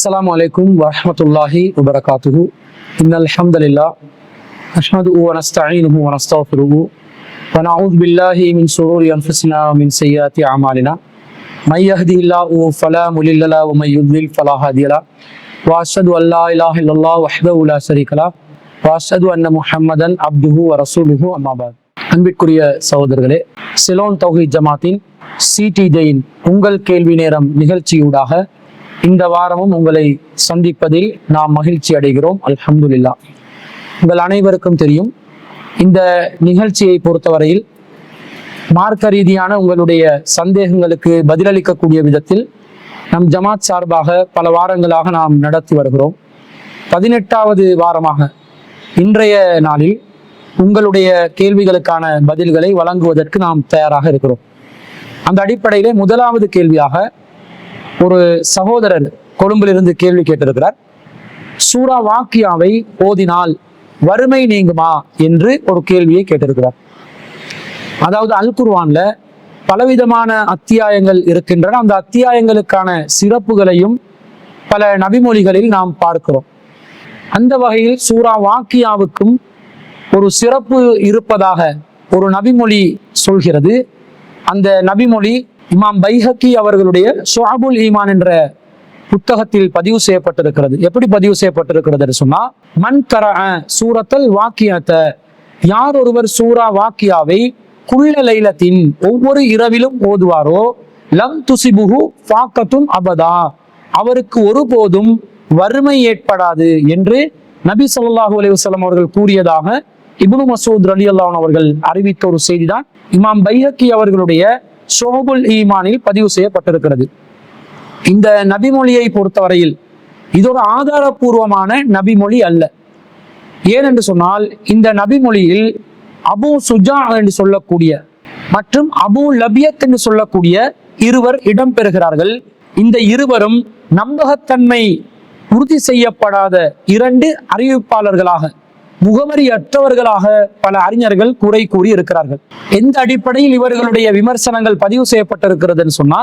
السلام عليكم ورحمة الله وبركاته. إن الحمد لله نحمده ونستعينه ونستغفره ونعوذ بالله من شرور أنفسنا ومن سيئات أعمالنا. من يهده الله فلا مضل له ومن يضلل فلا هادي له. وأشهد أن لا إله إلا الله وحده لا شريك له وأشهد أن محمدا عبده ورسوله. أما بعد. அன்பிற்குரிய சகோதரர்களே, சிலோன் தௌஹீத் ஜமாத்தின் சிடிஜேயின் உங்கள் கேள்வி நேரம் நிகழ்ச்சியூடாக இந்த வாரமும் உங்களை சந்திப்பதில் நாம் மகிழ்ச்சி அடைகிறோம். அல்ஹம்துலில்லாஹ். உங்கள் அனைவருக்கும் தெரியும், இந்த நிகழ்ச்சியை பொறுத்தவரையில் மார்க்க ரீதியான உங்களுடைய சந்தேகங்களுக்கு பதிலளிக்கக்கூடிய விதத்தில் நம் ஜமாத் சார்பாக பல வாரங்களாக நாம் நடத்தி வருகிறோம். 18வது வாரமாக இன்றைய நாளில் உங்களுடைய கேள்விகளுக்கான பதில்களை வழங்குவதற்கு நாம் தயாராக இருக்கிறோம். அந்த அடிப்படையிலே முதலாவது கேள்வியாக ஒரு சகோதரர் கொழும்பிலிருந்து கேள்வி கேட்டிருக்கிறார். சூரா வாக்கியாவை ஓதினால் வறுமை நீங்குமா என்று ஒரு கேள்வியை கேட்டிருக்கிறார். அதாவது அல் குர்ஆன்ல பலவிதமான அத்தியாயங்கள் இருக்கின்றன. அந்த அத்தியாயங்களுக்கான சிறப்புகளையும் பல நபிமொழிகளில் நாம் பார்க்கிறோம். அந்த வகையில் சூரா வாக்கியாவுக்கும் ஒரு சிறப்பு இருப்பதாக ஒரு நபிமொழி சொல்கிறது. அந்த நபிமொழி இமாம் பைஹக்கி அவர்களுடைய ஷுஅபுல் ஈமான் என்ற புத்தகத்தில் பதிவு செய்யப்பட்டிருக்கிறது. எப்படி பதிவு செய்யப்பட்டிருக்கிறது சொன்னா, மன் கரஅ சூரத்தல் வாக்கியத்தை, யார் ஒருவர் சூரா வாக்கியாவை குல்ல லைலத்தின் ஒவ்வொரு இரவிலும் ஓதுவாரோ லம் துசிபுஹு ஃபாக்கத்துன் அபதா, அவருக்கு ஒருபோதும் வறுமை ஏற்படாது என்று நபி ஸல்லல்லாஹு அலைஹி வஸல்லம் அவர்கள் கூறியதாக இப்னு மஸ்ஊத் ரலியல்லாஹு அன்ஹு அவர்கள் அறிவித்த ஒரு செய்திதான் இமாம் பைஹக்கி அவர்களுடைய ஷுஅபுல் ஈமானில் பதிவு செய்யப்பட்டிருக்கிறது. இந்த நபிமொழியை பொறுத்தவரையில் இது ஒரு ஆதாரபூர்வமான நபிமொழி அல்ல. ஏனென்று சொன்னால், இந்த நபிமொழியில் அபு சுஜா என்று சொல்லக்கூடிய மற்றும் அபு லபியத் என்று சொல்லக்கூடிய இருவர் இடம்பெறுகிறார்கள். இந்த இருவரும் நம்பகத்தன்மை உறுதி செய்யப்படாத இரண்டு அறிவிப்பாளர்களாக, முகவரியற்றவர்களாக பல அறிஞர்கள் குறை கூறி இருக்கிறார்கள். எந்த அடிப்படையில் இவர்களுடைய விமர்சனங்கள் பதிவு செய்யப்பட்டிருக்கிறதுன்னு சொன்னா,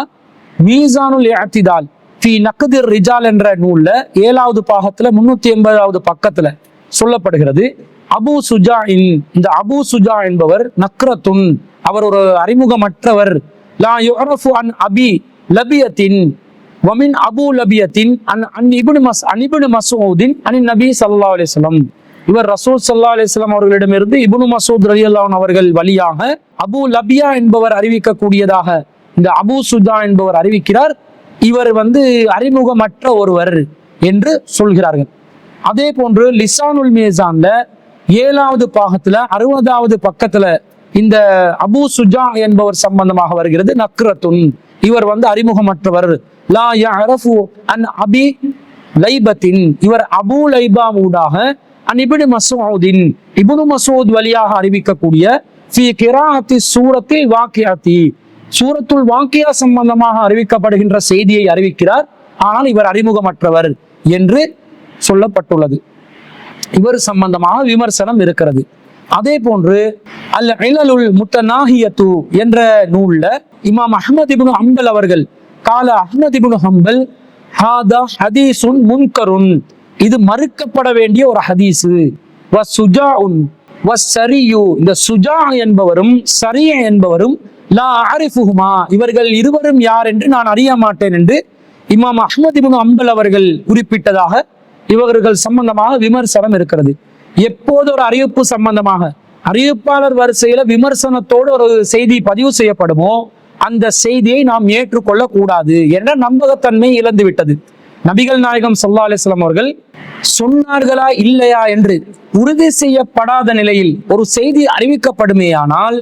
மீசானுல் இஅ்திதால் ஃபீ நக்திர் ரிஜால் என்ற நூல்ல 7வது பாகத்துல 380வது பக்கத்துல சொல்லப்படுகிறது. அபு சுஜா, இந்த அபு சுஜா என்பவர் நக்ரத்துன், அவர் ஒரு அறிமுகமற்றவர். லா யுஅரஃபு அன் அபி லபியத்தின் வமின் அபு லபியத்தின் அன் இப்னு மஸ்ஊதின் அன் நபி ஸல்லல்லாஹு அலைஹி வஸல்லம், இவர் ரசூல் ஸல்லல்லாஹு அலைஹி வஸல்லம் அவர்களிடமிருந்து இப்னு மஸ்ஊத் ரலியல்லாஹு அன்ஹு அவர்கள் வழியாக அபு லபியா என்பவர் அறிவிக்கக்கூடியதாக இந்த அபு சுஜா என்பவர் அறிவிக்கிறார். இவர் அறிமுகமற்ற ஒருவர் என்று சொல்கிறார்கள். அதே போன்று லிசானுல் மீசான்ல 7வது பாகத்துல 60வது பக்கத்துல இந்த அபு சுஜா என்பவர் சம்பந்தமாக வருகிறது. நக்ரத்துன், இவர் அறிமுகமற்றவர். லா யஅரஃபு அன் அபி லைபத்தின், இவர் அபு லைபா ஊடாக அன் இப்னு மஸ்ஊதின், இப்னு மஸ்ஊத் வழியாக அறிவிக்கக்கூடிய ஃபீ கிராஅத்தி சூரத்தில் வாக்கியாத்தி, சூரத்துல் வாக்கியா சம்பந்தமாக அறிவிக்கப்படுகின்ற செய்தியை அறிவிக்கிறார். ஆனால் இவர் அறிமுகமற்றவர் என்று சொல்லப்பட்டுள்ளது. இவர் சம்பந்தமாக விமர்சனம் இருக்கிறது. அதே போன்று அல் இலலுல் முத்தநாஹியத்து என்ற நூல்ல இமாம் அஹ்மத் இப்னு ஹம்பல் அவர்கள் கால அஹ்மத் இப்னு ஹம்பல் ஹாதா ஹதீஸுன் முன்கருன், இது மறுக்கப்பட வேண்டிய ஒரு ஹதீஸ். வசுஜாஉன் வஸ்ஸரியு, இந்த சுஜா என்பவரும் சரிய என்பவரும் லா அரிஃபுஹுமா, இவர்கள் இருவரும் யார் என்று நான் அறிய மாட்டேன் என்று இமாம் அஹ்மத் இப்னு ஹம்பல் அவர்கள் குறிப்பிட்டதாக இவர்கள் சம்பந்தமாக விமர்சனம் இருக்கிறது. எப்போது ஒரு அறிவிப்பு சம்பந்தமாக அறிவிப்பாளர் வரிசையில விமர்சனத்தோடு ஒரு செய்தி பதிவு செய்யப்படுமோ அந்த செய்தியை நாம் ஏற்றுக்கொள்ள கூடாது என்ற நம்பகத்தன்மை இழந்து விட்டது. நபிகள் நாயகம் ஸல்லல்லாஹு அலைஹி வஸல்லம் அவர்கள் சொன்னார்களா இல்லையா என்று உறுதி செய்யப்படாத நிலையில் ஒரு செய்தி அறிவிக்கப்படுமேயானால்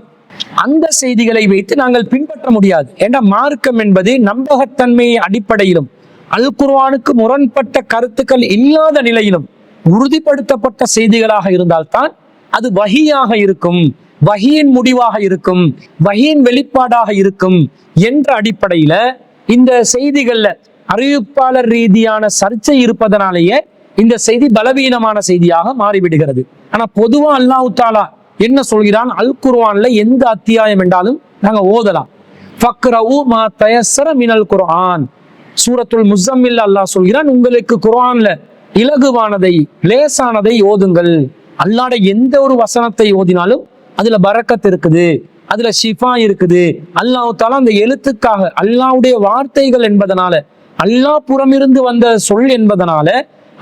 அந்த செய்திகளை வைத்து நாங்கள் பின்பற்ற முடியாது. என்ற மார்க்கம் என்பது நம்பகத்தன்மை அடிப்படையிலும் அல் குர்ஆனுக்கு முரண்பட்ட கருத்துக்கள் இல்லாத நிலையிலும் உறுதிப்படுத்தப்பட்ட செய்திகளாக இருந்தால்தான் அது வஹியாக இருக்கும், வஹியின் முடிவாக இருக்கும், வஹியின் வெளிப்பாடாக இருக்கும் என்ற அடிப்படையில இந்த செய்திகள்ல அறிவிப்பாளர் ரீதியான சர்ச்சை இருப்பதனாலேயே இந்த செய்தி பலவீனமான செய்தியாக மாறிவிடுகிறது. ஆனா பொதுவா அல்லாஹ் தஆலா என்ன சொல்கிறான், அல் குர்ஆன்ல எந்த அத்தியாயம் என்றாலும் நாங்க ஓதலாம். ஃபக்ரஉ மா தயஸ்ஸர மினல் குர்ஆன், சூரத்துல் முஸம்மில் அல்லாஹ் சொல்கிறான், உங்களுக்கு குர்ஆன்ல இலகுவானதை லேசானதை ஓதுங்கள். அல்லாஹ்ட எந்த ஒரு வசனத்தை ஓதினாலும் அதுல பரக்கத் இருக்குது, அதுல ஷிஃபா இருக்குது. அல்லாஹ் தஆலா அந்த எழுத்துக்காக, அல்லாஹ்வுடைய வார்த்தைகள் என்பதனால, அல்லாஹ் புறமிருந்து வந்த சொல் என்பதனால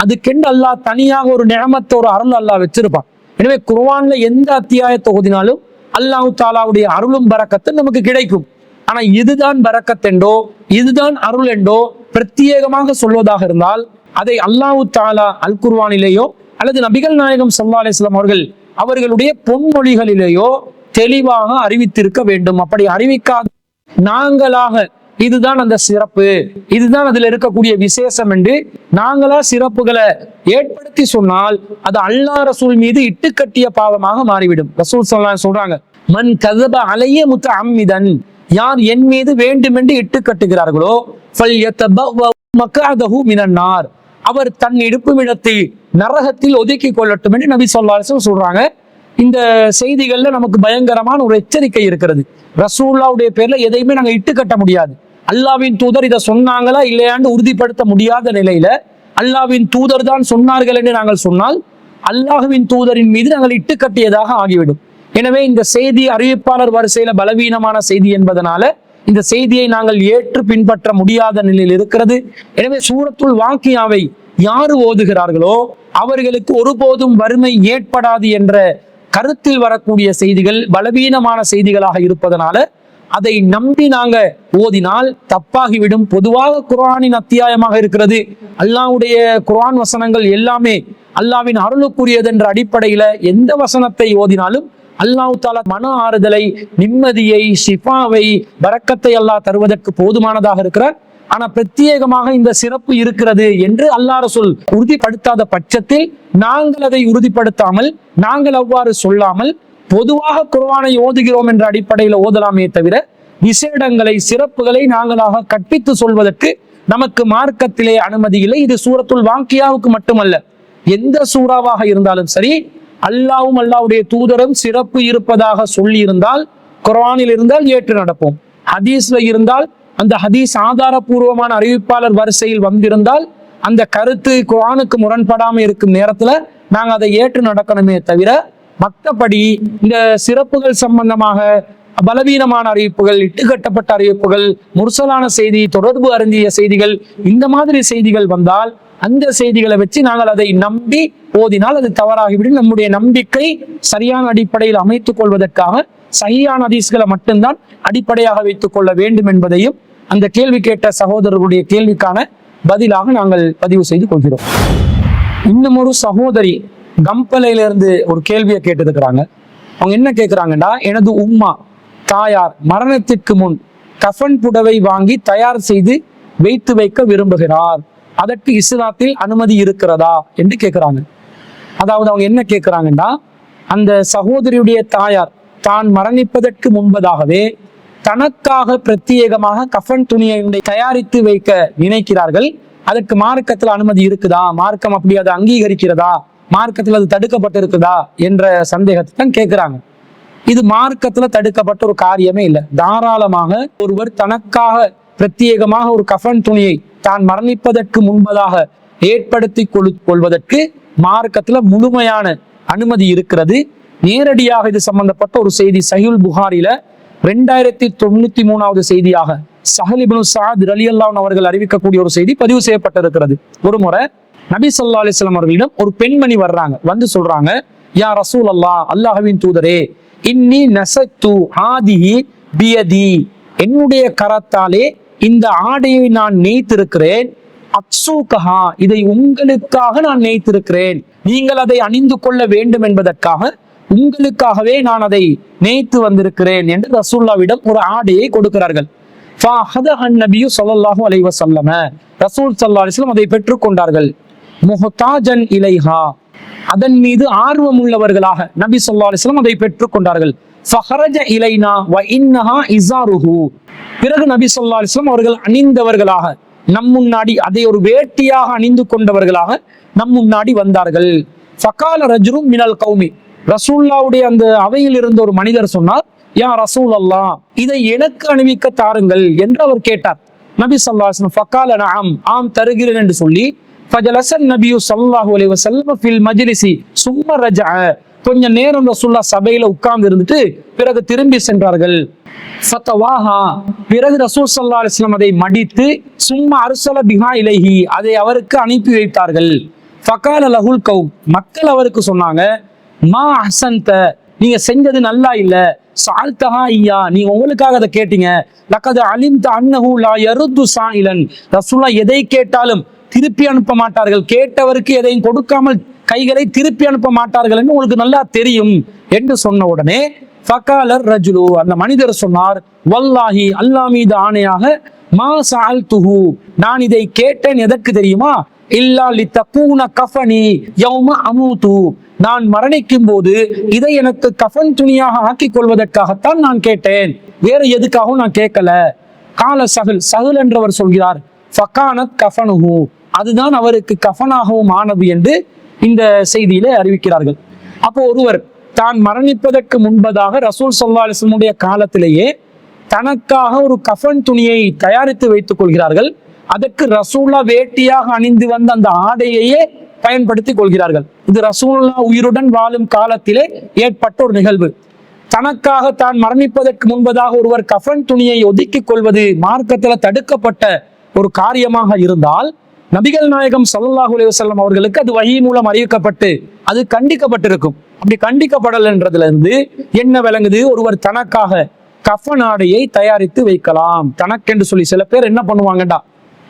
அதுக்கென்று அல்லாஹ் தனியாக ஒரு நிஅமத், ஒரு அருள் அல்லாஹ் வச்சிருப்பான். எனவே குர்ஆன்ல எந்த அத்தியாயத்தை ஓதினாலும் அல்லாஹ் தஆலாவுடைய அருளும் பரக்கத்தும் நமக்கு கிடைக்கும். ஆனா இதுதான் பரக்கத் என்றோ இதுதான் அருள் என்றோ பிரத்யேகமாக சொல்வதாக இருந்தால் அதை அல்லாஹ் தஆலா அல் குர்ஆனிலேயோ அல்லது நபிகள் நாயகம் ஸல்லல்லாஹு அலைஹி வஸல்லம் அவர்களுடைய பொன்மொழிகளிலேயோ தெளிவாக அறிவித்திருக்க வேண்டும். அப்படி அறிவிக்காத நாங்களாக இதுதான் அந்த சிறப்பு, இதுதான் அதுல இருக்கக்கூடிய விசேஷம் என்று நாங்களா சிறப்புகளை ஏற்படுத்தி சொன்னால் அது அல்லாஹ் ரசூல் மீது இட்டுக்கட்டிய பாவமாக மாறிவிடும். ரசூல் ஸல்லல்லாஹு அலைஹி சொல்றாங்க, மன் கஸப அலைய முத்தஅம்மிதன், யார் என் மீது வேண்டுமென்று இட்டு கட்டுகிறார்களோ ஃபல்யதபவ மக்அதஹு மினன் நார், அவர் தன் இடுப்புமிடத்தை நரகத்தில் ஒதுக்கி கொள்ளட்டும் என்று நபி ஸல்லல்லாஹு அலைஹி வஸல்லம் சொல்றாங்க. இந்த செய்திகள்ல நமக்கு பயங்கரமான ஒரு எச்சரிக்கை இருக்கிறது. ரசூலுல்லாஹ்வுடைய பேர்ல எதையுமே நாங்க இட்டு கட்ட முடியாது. அல்லாஹ்வின் தூதர் இதை சொன்னாங்களா இல்லையான்னு உறுதிப்படுத்த முடியாத நிலையில அல்லாஹ்வின் தூதர் தான் சொன்னார்கள் என்று நாங்கள் சொன்னால் அல்லாஹ்வின் தூதரின் மீது நாங்கள் இட்டு கட்டியதாக ஆகிவிடும். எனவே இந்த செய்தி அறிவிப்பாளர் வரிசையில பலவீனமான செய்தி என்பதனால இந்த செய்தியை நாங்கள் ஏற்று பின்பற்ற முடியாத நிலையில் இருக்கிறது. எனவே சூரத்துல் வாக்கியாவை யாரு ஓதுகிறார்களோ அவர்களுக்கு ஒருபோதும் வறுமை ஏற்படாது என்ற கருத்தில் வரக்கூடிய செய்திகள் பலவீனமான செய்திகளாக இருப்பதனால அதை நம்பி நாங்க ஓதினால் தப்பாகிவிடும். பொதுவாக குர்ஆனின் அத்தியாயமாக இருக்கிறது, அல்லாஹ்வுடைய குர்ஆன் வசனங்கள் எல்லாமே அல்லாஹ்வின் அருளுக்குரியது என்ற அடிப்படையில எந்த வசனத்தை ஓதினாலும் அல்லாஹ் தஆலா மன ஆறுதலை, நிம்மதியை, ஷிஃபாவை, பரக்கத்தை அல்லாஹ் தருவதற்கு போதுமானதாக இருக்கிறார். ஆனா பிரத்யேகமாக இந்த சிறப்பு இருக்கிறது என்று அல்லாஹ் ரசூல் உறுதிப்படுத்தாத பட்சத்தில் நாங்கள் அதை உறுதிப்படுத்தாமல், நாங்கள் அவ்வாறு சொல்லாமல் பொதுவாக குர்ஆனை ஓதுகிறோம் என்ற அடிப்படையில் ஓதலாமே தவிர விசேடங்களை, சிறப்புகளை நாங்களாக கற்பித்து சொல்வதற்கு நமக்கு மார்க்கத்திலே அனுமதி இல்லை. இது சூரத்துல் வாக்கியாவுக்கு மட்டுமல்ல, எந்த சூறாவாக இருந்தாலும் சரி, அல்லாஹ்வும் அல்லாஹ்வுடைய தூதரும் சிறப்பு இருப்பதாக சொல்லி இருந்தால், குர்ஆனில் இருந்தால் ஏற்று நடப்போம். ஹதீஸ்ல இருந்தால், அந்த ஹதீஸ் ஆதாரபூர்வமான அறிவிப்பாளர் வரிசையில் வந்திருந்தால், அந்த கருத்து குர்ஆனுக்கு முரண்படாமல் இருக்கும் நேரத்துல நாங்க அதை ஏற்று நடக்கணுமே தவிர மற்றபடி இந்த சிறப்புகள் சம்பந்தமாக பலவீனமான அறிவிப்புகள், இட்டுக்கட்டப்பட்ட அறிவிப்புகள், முர்சலான செய்தி, தொடர்பு அருந்திய செய்திகள், இந்த மாதிரி செய்திகள் வந்தால் அந்த செய்திகளை வச்சு நாங்கள் அதை நம்பி ஓதினால் அது தவறாகிவிடும். நம்முடைய நம்பிக்கை சரியான அடிப்படையில் அமைத்துக் கொள்வதற்காக சஹீஹான ஹதீஸ்களை மட்டும்தான் அடிப்படையாக வைத்துக் கொள்ள வேண்டும் என்பதையும் அந்த கேள்வி கேட்ட சகோதரர்களுடைய கேள்விக்கான பதிலாக நாங்கள் பதிவு செய்து கொள்கிறோம். இன்னும் ஒரு சகோதரி கம்பலையிலிருந்து ஒரு கேள்வியை கேட்டிருக்கிறாங்க. அவங்க என்ன கேட்கிறாங்கன்னா, எனது உம்மா தாயார் மரணத்திற்கு முன் கஃன் புடவை வாங்கி தயார் செய்து வைத்து வைக்க விரும்புகிறார், அதற்கு இஸ்லாத்தில் அனுமதி இருக்கிறதா என்று கேட்கிறாங்க. அதாவது அவங்க என்ன கேட்கிறாங்கன்னா, அந்த சகோதரியுடைய தாயார் தான் மரணிப்பதற்கு முன்பதாகவே தனக்காக பிரத்யேகமாக கஃன் துணியை தயாரித்து வைக்க நினைக்கிறார்கள். அதற்கு மார்க்கத்தில் அனுமதி இருக்குதா, மார்க்கம் அப்படி அதை அங்கீகரிக்கிறதா, மார்க்கத்தில் அது தடுக்கப்பட்டிருக்குதா என்ற சந்தேகத்தை தான் கேட்கிறாங்க. இது மார்க்கத்துல தடுக்கப்பட்ட ஒரு காரியமே இல்லை. தாராளமாக ஒருவர் தனக்காக பிரத்யேகமாக ஒரு கஃன் துணியை தான் மரணிப்பதற்கு முன்பதாக ஏற்படுத்தி கொள்வதற்கு மார்க்கத்துல முழுமையான அனுமதி இருக்கிறது. நேரடியாக இது சம்பந்தப்பட்ட ஒரு செய்தி சஹீஹுல் புகாரில 2093வது செய்தியாக சஹல் இப்னு சஅத் ரலியல்லாஹு அன்ஹு அவர்கள் அறிவிக்கக்கூடிய ஒரு செய்தி பதிவு செய்யப்பட்டிருக்கிறது. ஒரு முறை நபி ஸல்லல்லாஹு அலைஹி வஸல்லம் அவர்களிடம் ஒரு பெண்மணி வர்றாங்க, வந்து சொல்றாங்க, யா ரசூலல்லாஹ், அல்லாஹ்வின் தூதரே, இன்னி நஸத்து ஹாதிஹி பியதி, என்னுடைய கரத்தாலே இந்த ஆடையை நான் நெய்த்திருக்கிறேன், அக்ஸூகஹா, இதை உங்களுக்காக நான் நெய்த்திருக்கிறேன், நீங்கள் அதை அணிந்து கொள்ள வேண்டும் என்பதற்காக உங்களுக்காகவே நான் அதை நெய்த்து வந்திருக்கிறேன் என்று ரசூலுல்லாஹ்விடம் ஒரு ஆடையை கொடுக்கிறார்கள். நபி ஸல்லல்லாஹு அலைஹி வஸல்லம், ரசூல் ஸல்லல்லாஹு அலைஹி வஸல்லம் அதை பெற்றுக்கொண்டார்கள். முஹ்தாஜன் இலைஹா, அதன் மீது ஆர்வம் உள்ளவர்களாக நபி ஸல்லல்லாஹு அலைஹி வஸல்லம் அதை பெற்றுக்கொண்டார்கள். ஃபஹரஜ இலைனா வ இன்னஹா இஸாருஹு, பிறகு நபி ஸல்லல்லாஹு அலைஹி வஸல்லம் அவர்கள் அணிந்தவர்களாக நம் முன்னாடி அதை ஒரு வேட்டியாக அணிந்து கொண்டவர்களாக நம் முன்னாடி வந்தார்கள். ஃபகால ரஜுலும் மினல் கௌமி, ரசூலுல்லாஹ்வுடைய அந்த அவையில் இருந்த ஒரு மனிதர் சொன்னார், யா ரசூலல்லாஹ், இதை எனக்கு அணிவிக்க தாருங்கள் என்று அவர் கேட்டார். நபி ஸல்லல்லாஹு அலைஹி வஸல்லம் ஃபகால நஅம், ஆம் தருகிறேன் என்று சொல்லி ஃபஜலஸன் நபியு ஸல்லல்லாஹு அலைஹி வஸல்லம் ஃபில் மஜ்லிஸி சும்ம ரஜஅ, கொஞ்ச நேரம் ரசூலுல்லாஹ் சபையில உட்கார்ந்து இருந்துட்டு பிறகு திரும்பி சென்றார்கள். ஃபதவாஹா, பிறகு ரசூல் ஸல்லல்லாஹு அலைஹி வஸல்லம் அதை மடித்து சும்ம அர்ஸல பிஹா இலைஹி, அதை அவருக்கு அனுப்பி வைத்தார்கள். ஃபகால லஹுல் கௌம், மக்கள் அவருக்கு சொன்னாங்க, மா அஹ்சன்த, நீங்க செஞ்சது நல்லா இல்ல, சால்தஹா ஐயா, நீங்க உங்களுக்காக அதை கேட்டீங்க. லகத் அலிம்த அன்னஹு லா யருது சாயிலன், ரசூலுல்லாஹ் எதை கேட்டாலும் திருப்பி அனுப்ப மாட்டார்கள், கேட்டவருக்கு எதையும் கொடுக்காமல் கைகளை திருப்பி அனுப்ப மாட்டார்கள் என்று உங்களுக்கு நல்லா தெரியும் என்று சொன்ன உடனே ஃபகாலர் ரஜுலு, அந்த மனிதர் சொன்னார், வல்லாஹி, அல்லாஹ் மீது ஆணையாக, மா சஅல்துஹு, நான் இதை கேட்டேன் எதற்கு தெரியுமா, இல்லா லித்தகூன கஃபனி யௌம அமூது, நான் மரணிக்கும் போது இதை எனக்கு கஃபன் துணியாக ஆக்கிக் கொள்வதற்காகத்தான் நான் கேட்டேன், வேற எதுக்காகவும் நான் கேட்கல. கால சஹல், சஹல் என்றவர் சொல்கிறார், ஃபகானத் கஃபனுஹு, அதுதான் அவருக்கு கஃபனாகவும் ஆனது என்று இந்த செய்தியில அறிவிக்கிறார்கள். அப்போ ஒருவர் தான் மரணிப்பதற்கு முன்பதாக ரசூல் ஸல்லல்லாஹு அலைஹி வஸல்லம் காலத்திலேயே தனக்காக ஒரு கஃபன் துணியை தயாரித்து வைத்துக் கொள்கிறார்கள். அதற்கு ரசூலுல்லாஹ் வேட்டியாக அணிந்து வந்த அந்த ஆடையையே பயன்படுத்திக் கொள்கிறார்கள். இது ரசூலுல்லாஹ் உயிருடன் வாழும் காலத்திலே ஏற்பட்ட ஒரு நிகழ்வு. தனக்காக தான் மரணிப்பதற்கு முன்பதாக ஒருவர் கஃபன் துணியை ஒதுக்கிக் கொள்வது மார்க்கத்துல தடுக்கப்பட்ட ஒரு காரியமாக இருந்தால், நபிகள் நாயகம் ஸல்லல்லாஹு அலைஹி வஸல்லம் அவர்களுக்கு அது வஹி மூலம் அறிவிக்கப்பட்டு அது கண்டிக்கப்பட்டிருக்கும். அப்படி கண்டிக்கப்படலன்றதுல இருந்து என்ன விளங்குது, ஒருவர் தனக்காக கஃபன் ஆடையை தயாரித்து வைக்கலாம். தனக்கென்று சொல்லி சில பேர் என்ன பண்ணுவாங்கடா,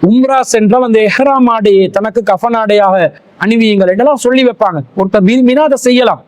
உம்ரா சென்றால் அந்த எஹ்ராம் ஆடையை தனக்கு கஃபன் ஆடையாக அணிவியுங்கள் என்றெல்லாம் சொல்லி வைப்பாங்க. ஒருத்தர் விரும்பினா அதை செய்யலாம்.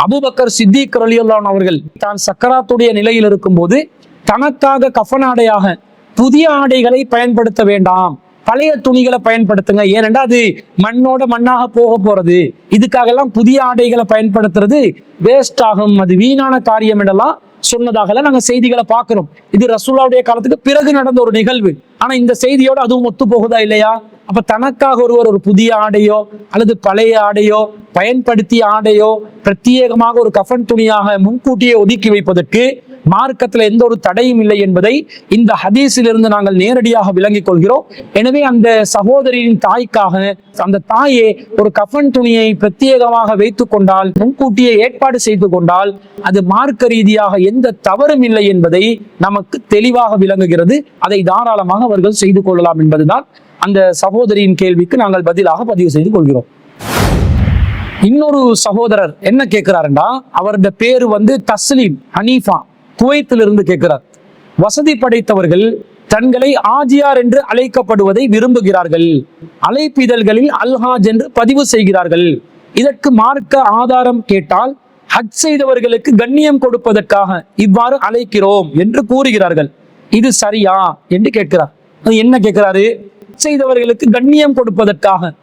அபூபக்கர் சித்திக் ரலியல்லாஹு அன்ஹு அவர்கள் தான் சக்கராத்துடைய நிலையில் இருக்கும் போது தனக்காக கஃபன் ஆடையாக புதிய ஆடைகளை பயன்படுத்த வேண்டாம், பழைய துணிகளை பயன்படுத்துங்க, ஏனென்றா அது மண்ணோட மண்ணாக போக போறது, இதுக்காக எல்லாம் புதிய ஆடைகளை பயன்படுத்துறது வேஸ்ட் ஆகும், அது வீணான காரியம் என்றெல்லாம் சொன்னதாக நாங்க செய்திகளை பார்க்கிறோம். இது ரசூலுல்லாஹ்வுடைய காலத்துக்கு பிறகு நடந்த ஒரு நிகழ்வு. ஆனா இந்த செய்தியோட அதுவும் ஒத்து போகுதா இல்லையா? அப்ப தனக்காக ஒருவர் ஒரு புதிய ஆடையோ அல்லது பழைய ஆடையோ பயன்படுத்திய ஆடையோ பிரத்யேகமாக ஒரு கஃபன் துணியாக முன்கூட்டியே ஒதுக்கி வைப்பதற்கு மார்க்கத்துல எந்த ஒரு தடையும் இல்லை என்பதை இந்த ஹதீஸிலிருந்து நாங்கள் நேரடியாக விளங்கிக் கொள்கிறோம். எனவே அந்த சகோதரியின் தாய்க்காக அந்த தாயே ஒரு கஃபன் துணியை பிரத்யேகமாக வைத்துக் கொண்டால், முன்கூட்டியே ஏற்பாடு செய்து கொண்டால், அது மார்க்க ரீதியாக எந்த தவறும் இல்லை என்பதை நமக்கு தெளிவாக விளங்குகிறது. அதை தாராளமாக அவர்கள் செய்து கொள்ளலாம் என்பதுதான் அந்த சகோதரியின் கேள்விக்கு நாங்கள் பதிலாக பதிவு செய்து கொள்கிறோம். இன்னொரு சகோதரர் என்ன கேட்கிறாருண்டா, அவருடைய பேரு தஸ்லீம் ஹனீஃபா, குவைத்திலிருந்து கேட்கிறார். வசதி படைத்தவர்கள் தங்களை ஆஜியார் என்று அழைக்கப்படுவதை விரும்புகிறார்கள். அழைப்பிதழ்களில் அல்ஹாஜ் என்று பதிவு செய்கிறார்கள். இதற்கு மார்க்க ஆதாரம் கேட்டால் ஹஜ் செய்தவர்களுக்கு கண்ணியம் கொடுப்பதற்காக இவ்வாறு அழைக்கிறோம் என்று கூறுகிறார்கள். இது சரியா என்று கேட்கிறார். என்ன கேட்கிறாரு, செய்தவர்களுக்கு கண்ணியம் கொடுப்பதற்காக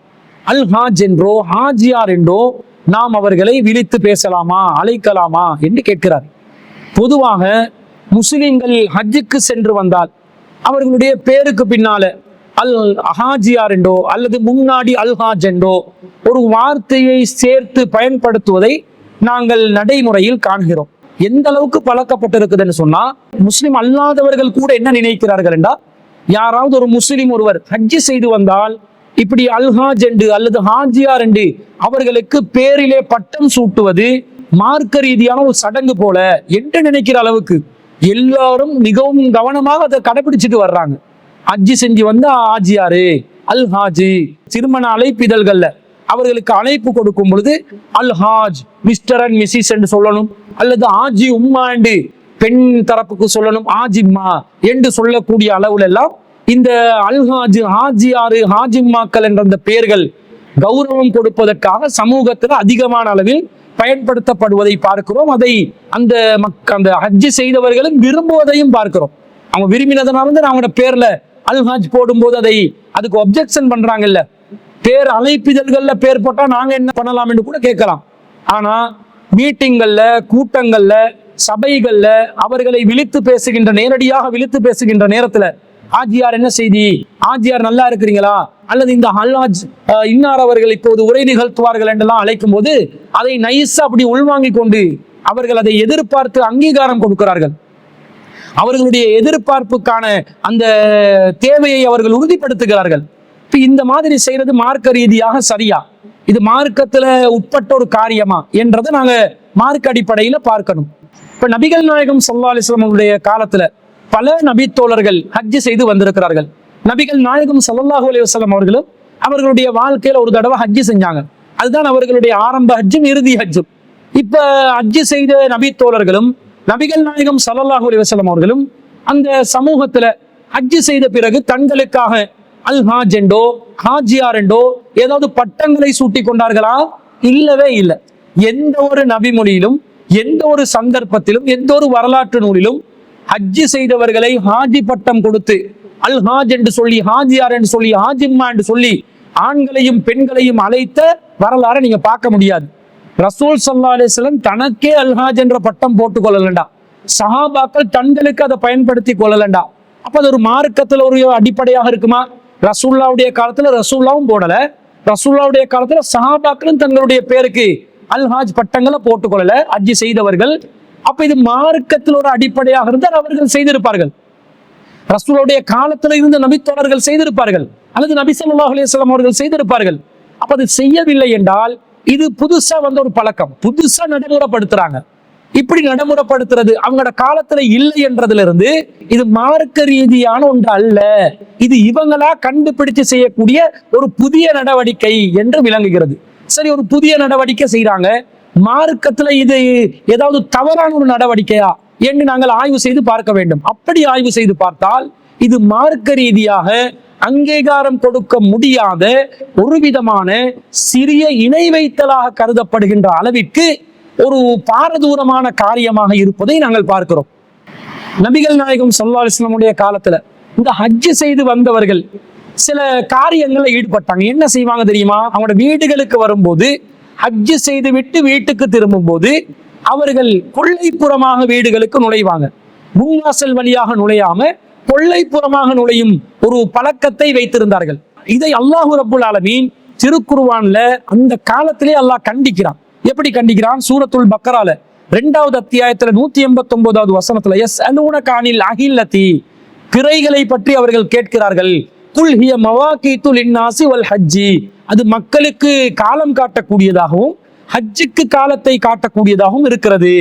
அல்ஹாஜ் என்றோ ஹாஜியார் என்றோ நாம் அவர்களை விழித்து பேசலாமா, அழைக்கலாமா என்று கேட்கிறார். பொதுவாக முஸ்லிம்கள் ஹஜ்ஜுக்கு சென்று வந்தால் அவர்களுடைய பேருக்கு பின்னால அல் ஹாஜியார் என்றோ அல்லது முன்னாடி அல்ஹாஜ் என்றோ ஒரு வார்த்தையை சேர்த்து பயன்படுத்துவதை நாங்கள் நடைமுறையில் காண்கிறோம். எந்த அளவுக்கு பழக்கப்பட்டிருக்குதுன்னு சொன்னா, முஸ்லிம் அல்லாதவர்கள் கூட என்ன நினைக்கிறார்கள் என்றால், யாராவது ஒரு முஸ்லிம் ஒருவர் ஹஜ்ஜி செய்து வந்தால் இப்படி அல்ஹாஜ் என்று அல்லது ஹாஜியார் என்று அவர்களுக்கு பேரிலே பட்டம் சூட்டுவது மார்க்க ரீதியான ஒரு சடங்கு போல என்று நினைக்கிற அளவுக்கு எல்லாரும் மிகவும் கவனமாக அதை கடைபிடிச்சிட்டு வர்றாங்க. ஹஜ்ஜி செஞ்சு வந்த ஆஜியாரு அல்ஹாஜி, திருமண அழைப்பிதழ்கள்ல அவர்களுக்கு அழைப்பு கொடுக்கும் பொழுது அல்ஹாஜ் மிஸ்டர் அண்ட் மிஸ்ஸஸ் என்று சொல்லணும், அல்லது ஆஜி உம்மா என்று பெண் தரப்புக்கு சொல்லணும், ஆஜிம்மா என்று சொல்லக்கூடிய அளவுல எல்லாம் இந்த அல்ஹாஜ், ஹாஜியாரு, ஹாஜிம்மாக்கள் என்ற அந்த பெயர்கள் கௌரவம் கொடுப்பதற்காக சமூகத்தில் அதிகமான அளவில் பயன்படுத்தப்படுவதை பார்க்கிறோம். அதை அந்த ஹஜ்ஜி செய்தவர்களும் விரும்புவதையும் பார்க்கிறோம். அவங்க விரும்பினதுனால வந்து அவங்களோட பேர்ல அல்ஹாஜ் போடும்போது அதுக்கு ஒப்ஜெக்ஷன் பண்றாங்கல்ல, பேர் அழைப்பிதழ்கள்ல பேர் போட்டா நாங்க என்ன பண்ணலாம் என்று கூட கேட்கலாம். ஆனா மீட்டிங்கள்ல, கூட்டங்கள்ல, சபைகள்ல அவர்களை விழித்து பேசுகின்ற, நேரடியாக விழித்து பேசுகின்ற நேரத்துல ஆஜியார் என்ன செய்தி, ஆஜியார் நல்லா இருக்கிறீங்களா, அல்லது இந்த அல்ஹாஜ் இன்னார் அவர்கள் இப்போது உரை நிகழ்த்துவார்கள் என்றெல்லாம் அழைக்கும் போது அதை நைஸா அப்படி உள்வாங்கி கொண்டு அவர்கள் அதை எதிர்பார்த்து அங்கீகாரம் கொடுக்கிறார்கள். அவர்களுடைய எதிர்பார்ப்புக்கான அந்த தேவையை அவர்கள் உறுதிப்படுத்துகிறார்கள். இப்ப இந்த மாதிரி செய்யறது மார்க்க ரீதியாக சரியா, இது மார்க்கத்துல உட்பட்ட ஒரு காரியமா என்றதை நாங்க மார்க்க அடிப்படையில பார்க்கணும். இப்ப நபிகள் நாயகம் ஸல்லல்லாஹு அலைஹி வஸல்லம் அவருடைய காலத்துல பல நபித்தோழர்கள் ஹஜ் செய்து வந்திருக்கிறார்கள். நபிகள் நாயகம் ஸல்லல்லாஹு அலைஹி வஸல்லம் அவர்களும் அவர்களுடைய வாழ்க்கையில ஒரு தடவை ஹஜ் செஞ்சாங்க. அதுதான் அவர்களுடைய ஆரம்ப ஹஜ்ஜும் இறுதி ஹஜ்ஜும். இப்ப ஹஜ் செய்த நபித்தோழர்களும் நபிகள் நாயகம் ஸல்லல்லாஹு அலைஹி வஸல்லம் அவர்களும் அந்த சமூகத்துல ஹஜ் செய்த பிறகு தங்களுக்காக அல் ஹாஜ் என்றோ ஹாஜியார் என்றோ ஏதாவது பட்டங்களை சூட்டி கொண்டார்களா? இல்லவே இல்லை. எந்த ஒரு நபிமொழியிலும் எந்த ஒரு சந்தர்ப்பத்திலும் எந்த ஒரு வரலாற்று நூலிலும் ஹஜ் செய்தவர்களை ஹாஜி பட்டம் கொடுத்து அல் ஹாஜ் என்று சொல்லி ஹாஜியார் என்று சொல்லி ஹாஜிம்மா என்று சொல்லி ஆண்களையும் பெண்களையும் அழைத்த வரலாறை நீங்க பார்க்க முடியாது. ரசூல் ஸல்லல்லாஹு அலைஹி வஸல்லம் தனக்கே அல்ஹாஜ் என்ற பட்டம் போட்டுக் கொள்ளலண்டா, சஹாபாக்கள் தங்களுக்கு அதை பயன்படுத்தி கொள்ளலண்டா. அப்ப அது ஒரு மார்க்கத்துல ஒரு அடிப்படையாக இருக்குமா? ரசூல்லாவுடைய காலத்துல ரசூல்லாவும் போடல, ரசூல்லாவுடைய காலத்துல சஹாபாக்களும் தங்களுடைய பேருக்கு அல்ஹாஜ் பட்டங்களை போட்டுக் கொள்ளல ஹஜ் செய்தவர்கள். அப்ப இது மார்க்கத்தில் ஒரு அடிப்படையாக இருந்தால் அவர்கள் செய்திருப்பார்கள். ரசூலுடைய காலத்துல இருந்த நபித்தோழர்கள் செய்திருப்பார்கள், அல்லது நபி ஸல்லல்லாஹு அலைஹி வஸல்லம் அவர்கள் செய்திருப்பார்கள். அப்ப அது செய்யவில்லை என்றால் இது புதுசா வந்த ஒரு பழக்கம், புதுசா நடைமுறைப்படுத்துறாங்க. இப்படி நடைமுறைப்படுத்துறது அவங்களோட காலத்துல இல்லை என்றதுல இருந்து இது மார்க்க ரீதியான ஒன்று அல்ல, இது இவங்களா கண்டுபிடிச்சு செய்யக்கூடிய ஒரு புதிய நடவடிக்கை என்று விளங்குகிறது. சரி, ஒரு புதிய நடவடிக்கை செய்யறாங்க, மார்க்கத்துல இது ஏதாவது தவறான ஒரு நடவடிக்கையா என்று நாங்கள் ஆய்வு செய்து பார்க்க வேண்டும். அப்படி ஆய்வு செய்து பார்த்தால் இது மார்க்க ரீதியாக அங்கீகாரம் கொடுக்க முடியாத ஒரு விதமான சிறிய இணை வைத்தலாக கருதப்படுகின்ற அளவிற்கு ஒரு பாரதூரமான காரியமாக இருப்பதை நாங்கள் பார்க்கிறோம். நபிகள் நாயகம் ஸல்லல்லாஹு அலைஹி வஸல்லம் காலத்துல இந்த ஹஜ் செய்து வந்தவர்கள் சில காரியங்கள்ல ஈடுபட்டாங்க. என்ன செய்வாங்க தெரியுமா? அவங்களோட வீடுகளுக்கு வரும்போது ஹஜ் செய்து விட்டு வீட்டுக்கு திரும்பும் போது அவர்கள் கொள்ளைப்புறமாக வீடுகளுக்கு நுழைவாங்க. முன்வாசல் வழியாக நுழையாம கொள்ளைப்புறமாக நுழையும் ஒரு பழக்கத்தை வைத்திருந்தார்கள். இதை அல்லாஹ் ரப்புல் ஆலமீன் திருக்குர்ஆன்ல அந்த காலத்திலே அல்லாஹ் கண்டிக்கிறான். எப்படி கண்டிக்கிறான்? சூரத்துல் பக்கரால 2வது அத்தியாயத்துல 189வது வசனத்துல யஸ்அலூனக அனில் அஹில்லதி, பிறைகளை பற்றி அவர்கள் கேட்கிறார்கள். குல் ஹிய மவாகீத்து லின்னாஸி வல் ஹஜ்ஜி, அது மக்களுக்கு காலம் காட்டக்கூடியதாகவும் ஹஜ்ஜுக்கு காலத்தை காட்டக்கூடியதாகவும் இருக்கிறது.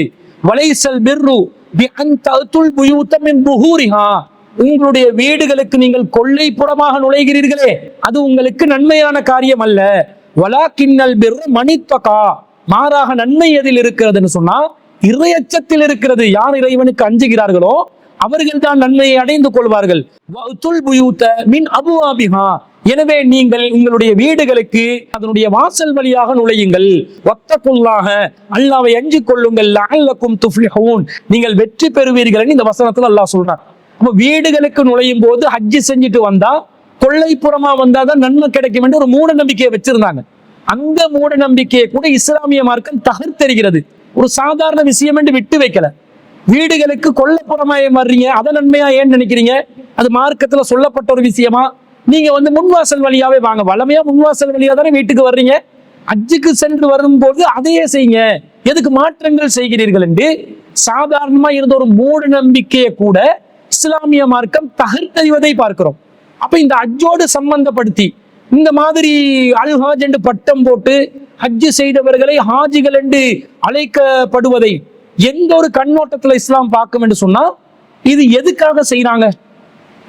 வலைசல் பிர்ரு பி அன் தஅதுல் புயூத மின் புஹூரிஹா, உங்களுடைய வீடுகளுக்கு நீங்கள் கொள்ளைப்புறமாக நுழைகிறீர்களே அது உங்களுக்கு நன்மையான காரியம் அல்ல. வலாக்கின்னல் பிர்ரு மனித்தகா, மாறாக நன்மை எதில் இருக்கிறதுன்னு சொன்னா இறையச்சத்தில் இருக்கிறது. யார் இறைவனுக்கு அஞ்சுகிறார்களோ அவர்கள் தான் நன்மையை அடைந்து கொள்வார்கள். எனவே நீங்கள் உங்களுடைய வீடுகளுக்கு அதனுடைய வாசல் வழியாக நுழையுங்கள். வத்தகுல்லாஹ, அல்லாஹ்வை அஞ்சிக் கொள்ளுங்கள். லஅல்லக்கும் துஃப்லிஹூன், நீங்கள் வெற்றி பெறுவீர்கள். இந்த வசனத்துல அல்லாஹ் சொல்றான். அப்ப வீடுகளுக்கு நுழையும் போது ஹஜ் செஞ்சுட்டு வந்தா கொள்ளைப்புறமா வந்தாதான் நன்மை கிடைக்கும் என்று ஒரு மூட நம்பிக்கையை வச்சிருந்தாங்க. அந்த மூட நம்பிக்கையை கூட இஸ்லாமிய மார்க்கம் தகர்த்தெறிகிறது. ஒரு சாதாரண விஷயம் என்று விட்டு வைக்கல. வீடுகளுக்கு கொள்ளைப்புறமா வர்றீங்க, அதை நன்மையா ஏன் நினைக்கிறீங்க? அது மார்க்கத்துல சொல்லப்பட்ட ஒரு விஷயமா? நீங்க முன்வாசல் வழியாவே வாங்க, வளமையா முன்வாசல் வழியா தானே வீட்டுக்கு வர்றீங்க, ஹஜ்ஜுக்கு சென்று வரும்போது அதையே செய்யுங்க, எதுக்கு மாற்றங்கள் செய்கிறீர்கள் என்று சாதாரணமா இருந்த ஒரு மூட நம்பிக்கையை கூட இஸ்லாமிய மார்க்கம் தகர்த்தறிவதை பார்க்கிறோம். அப்ப இந்த ஹஜ்ஜோடு சம்பந்தப்படுத்தி இந்த மாதிரி அல் ஹாஜ் என்று பட்டம் போட்டு ஹஜ் செய்தவர்களை ஹாஜிகள் என்று அழைக்கப்படுவதை எந்த ஒரு கண்ணோட்டத்துல இஸ்லாம் பார்க்கும் என்று சொன்னா, இது எதுக்காக செய்யறாங்க?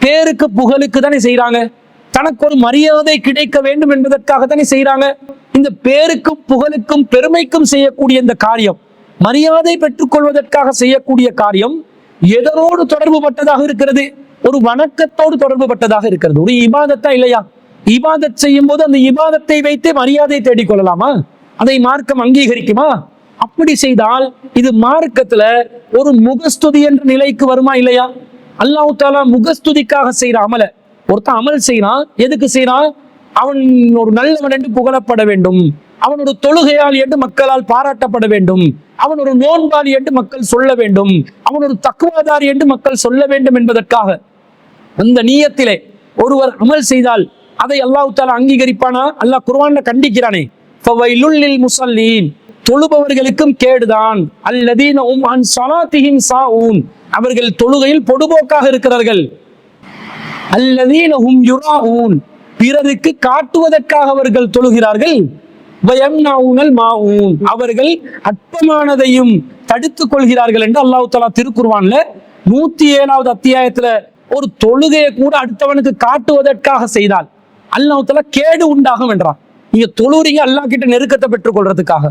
பேருக்கு புகழுக்கு தானே செய்யறாங்க, தனக்கு ஒரு மரியாதை கிடைக்க வேண்டும் என்பதற்காக தானே செய்யறாங்க. இந்த பேருக்கும் புகழுக்கும் பெருமைக்கும் செய்யக்கூடிய இந்த காரியம், மரியாதை பெற்றுக் கொள்வதற்காக செய்யக்கூடிய காரியம் எதனோடு தொடர்பு பட்டதாக இருக்கிறது? ஒரு வணக்கத்தோடு தொடர்பு பட்டதாக இருக்கிறது. ஒரு இபாதத்தா இல்லையா? இபாதத் செய்யும் போது அந்த இபாதத்தை வைத்து மரியாதை தேடிக்கொள்ளலாமா? அதை மார்க்கம் அங்கீகரிக்குமா? அப்படி செய்தால் இது மார்க்கத்துல ஒரு முகஸ்துதி என்ற நிலைக்கு வருமா இல்லையா? அல்லாஹ் தஆலா முகஸ்துதிக்காக செய்யற அமல ஒருத்தன் அமல் செய்யறான், எதுக்கு செய்யறான்? அவன் ஒரு நல்லவன் என்று புகழப்பட வேண்டும், அவன் ஒரு தொழுகையாளி என்று மக்களால் பாராட்டப்பட வேண்டும், அவன் ஒரு நோன்பாளி என்று மக்கள் சொல்ல வேண்டும், அவன் ஒரு தக்வாதாரி என்று மக்கள் சொல்ல வேண்டும் என்பதற்காக அந்த நியத்திலே ஒருவர் அமல் செய்தால் அதை அல்லாஹ் தஆலா அங்கீகரிப்பானா? அல்லாஹ் குர்ஆன்ல கண்டிக்கிறானே, ஃபவைலுல் லில் முஸல்லீன், தொழுபவர்களுக்கும் கேடுதான், அல்லதீன ஹும் அன் ஸலாத்திஹிம் சாஊன், அவர்கள் தொழுகையில் பொடுபோக்காக இருக்கிறார்கள். அல்லதீன ஹும் யுராஊன், பிறருக்கு காட்டுவதற்காக அவர்கள் தொழுகிறார்கள். வயம்னஊனல் மாஊன், அவர்கள் அற்பமானதையும் தடுத்துக் கொள்கிறார்கள் என்று அல்லாஹ் தஆலா திருக்குர்ஆன்ல 107வது அத்தியாயத்துல ஒரு தொழுகையை கூட அடுத்தவனுக்கு காட்டுவதற்காக செய்தால் அல்லாஹ் தஆலா கேடு உண்டாகும் என்றான். நீங்க தொழுறீங்க அல்லாஹ் கிட்ட நெருக்கத்தை பெற்றுக் கொள்றதுக்காக,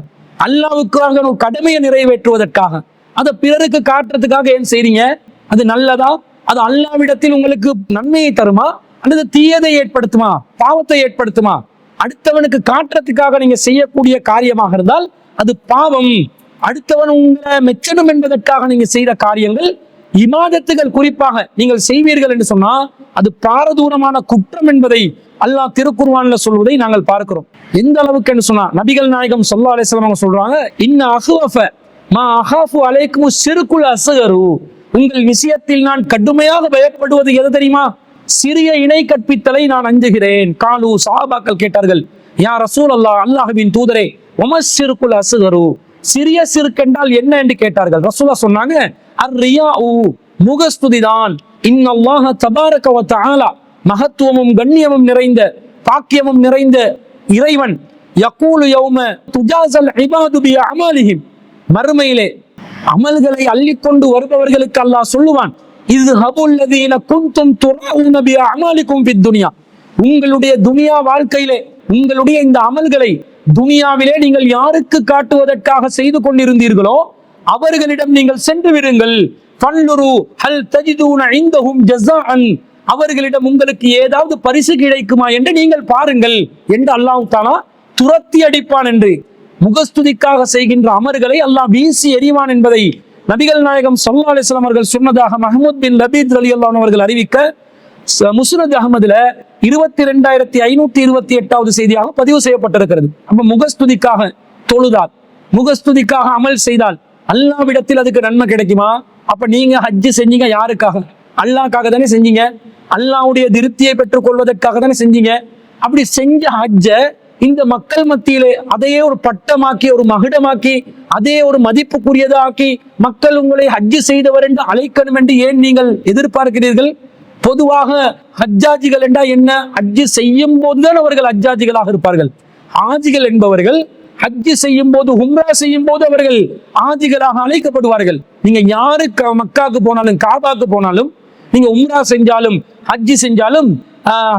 அல்லாஹ்வுக்காக ஒரு கடமையை நிறைவேற்றுவதற்காக, அதை பிறருக்கு காட்டுறதுக்காக ஏன் செய்றீங்க? அது நல்லதா? அது அல்லாஹ்விடத்தில் உங்களுக்கு நன்மையை தருமா அல்லது தீயதை ஏற்படுத்துமா, பாவத்தை ஏற்படுத்துமா? அடுத்தவனுக்கு காட்டுறதுக்காக நீங்க செய்யக்கூடிய காரியமாக இருந்தால் அது பாவம். அடுத்தவன் உங்களை மெச்சனும் என்பதற்காக நீங்க செய்த காரியங்கள் இபாதத்துகள் குறிப்பாக நீங்கள் செய்வீர்கள் என்று சொன்னா அது பாரதூரமான குற்றம் என்பதை அல்லாஹ் திருக்குர்ஆன்ல சொல்வதை நாங்கள் பார்க்கிறோம். எந்த அளவுக்கு என்று சொன்னா நபிகள் நாயகம் ஸல்லல்லாஹு அலைஹி வஸல்லம் சொல்றாங்க, இன்ன அஹ்வஃப மா அஹாஃபு அலைக்கும் ஷிர்குல் அஸ்கரு, உங்கள் விஷயத்தில் நான் கடுமையாக பயப்படுவது எது தெரியுமா? சிறிய இணை கற்பித்தலை நான் அஞ்சுகிறேன். காலு, சஹாபாக்கள் கேட்டார்கள், யா ரசூலல்லாஹ், அல்லாஹ்வின் தூதரே, வமஸ் ஷிர்குல் அஸ்கரு, சிறிய சிறுக்கு என்றால் என்ன என்று கேட்டார்கள். ரசூலுல்லாஹ் சொன்னாங்க, அர்ரியாஉ, முகஸ்துதிதான். இன்னல்லாஹ தபாரக வ தஆலா, மகத்துவமும் கண்ணியமும் நிறைந்த பாக்கியமும் நிறைந்த இறைவன், யகூலு யௌம துஜாஸல் இபாது பி அமாலிஹிம், மறுமையிலே அமல்களை அள்ளிக்கொண்டு வருபவர்களுக்கு அல்லாஹ் சொல்லுவான், இது ஹபுல்லதீன குன்தும் துரஊன பி அமாலிக்கும் ஃபித் துன்யா, உங்களுடைய துனியா வாழ்க்கையிலே உங்களுடைய இந்த அமல்களை துனியாவிலே நீங்கள் யாருக்கு காட்டுவதற்காக செய்து கொண்டிருந்தீர்களோ அவர்களிடம் நீங்கள் சென்று விடுங்கள். ஃபன்லுரு ஹல் தஜிதுன இந்தஹும் ஜஸாஅன், அவர்களிடம் உங்களுக்கு ஏதாவது பரிசு கிடைக்குமா என்று நீங்கள் பாருங்கள் என்று அல்லாஹ் தஆலா துரத்தி அடிப்பான் என்று. முகஸ்துதிக்காக செய்கின்ற அமல்களை அல்லாஹ் வீசி எறிவான் என்பதை நபிகள் நாயகம் ஸல்லல்லாஹு அலைஹி வஸல்லம் அவர்கள் சொன்னதாக மஹ்மூத் பின் லபீத் ரலியல்லாஹு அன்ஹு அவர்கள் அறிவிக்க முஸ்னத் அஹ்மதுல 22528வது செய்தியாக பதிவு செய்யப்பட்டிருக்கிறது. அப்ப முகஸ்துதிக்காக தொழுதால், முகஸ்துதிக்காக அமல் செய்தால் அல்லாஹ்விடத்தில் அதுக்கு நன்மை கிடைக்குமா? அப்ப நீங்க ஹஜ் செஞ்சீங்க யாருக்காக? அல்லாஹ்க்காக தானே செஞ்சீங்க. அல்லாஹ்வுடைய திருப்தியை பெற்றுக் கொள்வதற்காக தானே செஞ்சீங்க. அப்படி செஞ்ச ஹஜ்ஜ இந்த மக்கள் மத்தியிலே அதையே ஒரு பட்டமாக்கி, ஒரு மகுடமாக்கி, அதே ஒரு மதிப்புக்குரியதாக்கி மக்கள் உங்களை ஹஜ் செய்தவர் என்று அழைக்கணும் என்று ஏன் நீங்கள் எதிர்பார்க்கிறீர்கள்? பொதுவாக ஹஜ்ஜாஜிகள் என்றால் என்ன? ஹஜ் செய்யும் போதுதான் அவர்கள் ஹஜ்ஜாஜிகளாக இருப்பார்கள். ஆஜிகள் என்பவர்கள் ஹஜ் செய்யும் போது, உம்ரா செய்யும் போது அவர்கள் ஆஜிகளாக அழைக்கப்படுவார்கள். நீங்க யாருக்கு மக்காவுக்கு போனாலும், காபாக்கு போனாலும், நீங்க உம்ரா செஞ்சாலும் ஹஜ் செஞ்சாலும்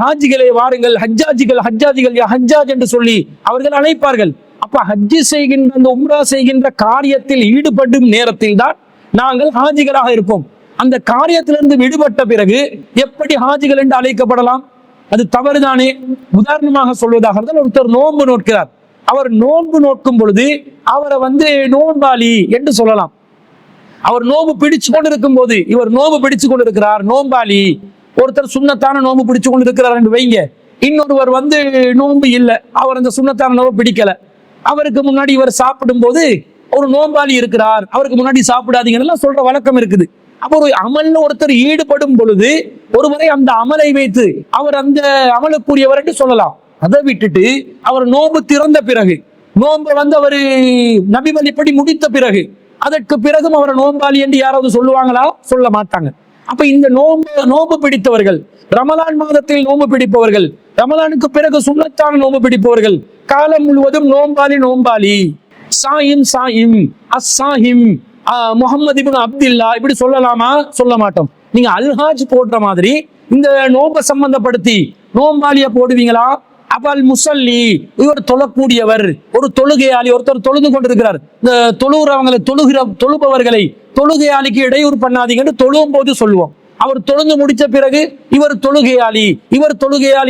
ஹாஜிகளே வாருங்கள், ஹஜ்ஜாஜிகள், ஹஜ்ஜாஜிகள், யா ஹஜ்ஜாஜ் என்று சொல்லி அவர்கள் அழைப்பார்கள். அப்ப ஹஜ் செய்கின்ற அந்த உம்ரா செய்கின்ற காரியத்தில் ஈடுபடும் நேரத்தில் தான் நாங்கள் ஹாஜிகளாக இருப்போம். அந்த காரியத்திலிருந்து விடுபட்ட பிறகு எப்படி ஹாஜிகள் என்று அழைக்கப்படலாம்? அது தவறுதானே. உதாரணமாக சொல்வதாக இருந்தால், ஒருத்தர் நோன்பு நோக்கிறார். அவர் நோன்பு நோக்கும் பொழுது அவரை நோன்பாளி என்று சொல்லலாம். அவர் நோன்பு பிடிச்சு கொண்டு இருக்கும் போது, இவர் நோன்பு பிடிச்சு கொண்டு இருக்கிறார், நோன்பாளி. ஒருத்தர் சுண்ணத்தான நோன்பு பிடிச்சு கொண்டு இருக்கிறார் என்று வைங்க. இன்னொருவர் நோன்பு இல்லை, அவர் அந்த சுண்ணத்தான நோன்பு பிடிக்கல. அவருக்கு முன்னாடி இவர் சாப்பிடும் போது ஒரு நோன்பாளி இருக்கிறார், அவருக்கு முன்னாடி சாப்பிடாதீங்கன்னு சொல்ற வழக்கம் இருக்குது. அப்போ ஒரு அமல்ல ஒருத்தர் ஈடுபடும் பொழுது ஒருவரை அந்த அமலை வைத்து அவர் அந்த அமலுக்குரியவர் என்று சொல்லலாம். அதை விட்டுட்டு அவர் நோன்பு திறந்த பிறகு, நோன்பு அவர் நபி வழிப்படி முடித்த பிறகு, அதற்கு பிறகும் அவர் நோன்பாளி என்று யாராவது சொல்லுவாங்களா? சொல்ல மாட்டாங்க. அப்ப இந்த நோன்பு பிடித்தவர்கள், ரமலான் மாதத்தில் நோன்பு பிடிப்பவர்கள், ரமலானுக்கு பிறகு சுன்னத்தான நோன்பு பிடிப்பவர்கள், காலம் முழுவதும் நோன்பாளி, சாயிம் சாயிம், அஸ்ஸாஹிம், முஹம்மது இப்னு அப்துல்லா இப்படி சொல்லலாமா? சொல்ல மாட்டோம். நீங்க அல்ஹாஜ் போடுற மாதிரி இந்த நோன்பை சம்பந்தப்படுத்தி நோன்பாளிய போடுவீங்களா? அப்பல் முசல்லி, இவர் தொழக்கூடியவர், ஒரு தொழுகையாளி, ஒருத்தர் தொழுது கொண்டிருக்கிறார். இந்த தொழுபவர்களை தொழுகையாளிக்கு இடையூறு பண்ணாதீங்கன்னு தொழுவும் போது சொல்லுவோம். அவர் தொழுந்து முடிச்ச பிறகு இவர் தொழுகையாளி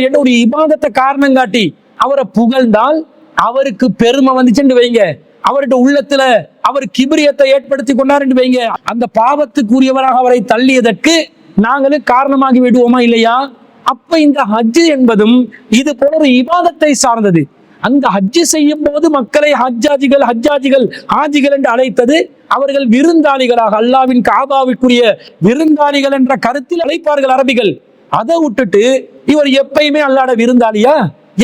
என்று ஒரு இபாதத்தை காரணம் காட்டி அவரை புகழ்ந்தால் அவருக்கு பெருமை வந்துச்சுன்னு வைங்க, அவருடைய உள்ளத்துல அவர் கிபிரியத்தை ஏற்படுத்தி கொண்டார் என்று வைங்க, அந்த பாவத்துக்குரியவராக அவரை தள்ளியதற்கு நாங்களும் காரணமாகி விடுவோமா இல்லையா? அப்ப இந்த ஹஜ் என்பதும் இது போல ஒரு இபாதத்தை சார்ந்தது. அந்த ஹஜ் செய்யும் போது மக்களை ஹஜ்ஜாஜிகள் ஹாஜிகள் என்று அழைத்தது அவர்கள் விருந்தாளிகளாக, அல்லாவின் காபாவிற்குரிய விருந்தாளிகள் என்ற கருத்தில் அழைப்பார்கள் அரபிகள். அதை விட்டுட்டு இவர் எப்பயுமே அல்லாட விருந்தாளியா,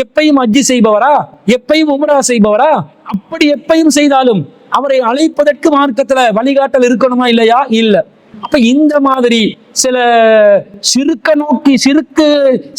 எப்பையும் ஹஜ் செய்பவரா, எப்பையும் உம்ரா செய்பவரா, அப்படி எப்பையும் செய்தாலும் அவரை அழைப்பதற்கு மார்க்கத்துல வழிகாட்டல் இருக்கணுமா இல்லையா? இல்ல. அப்ப இந்த மாதிரி சில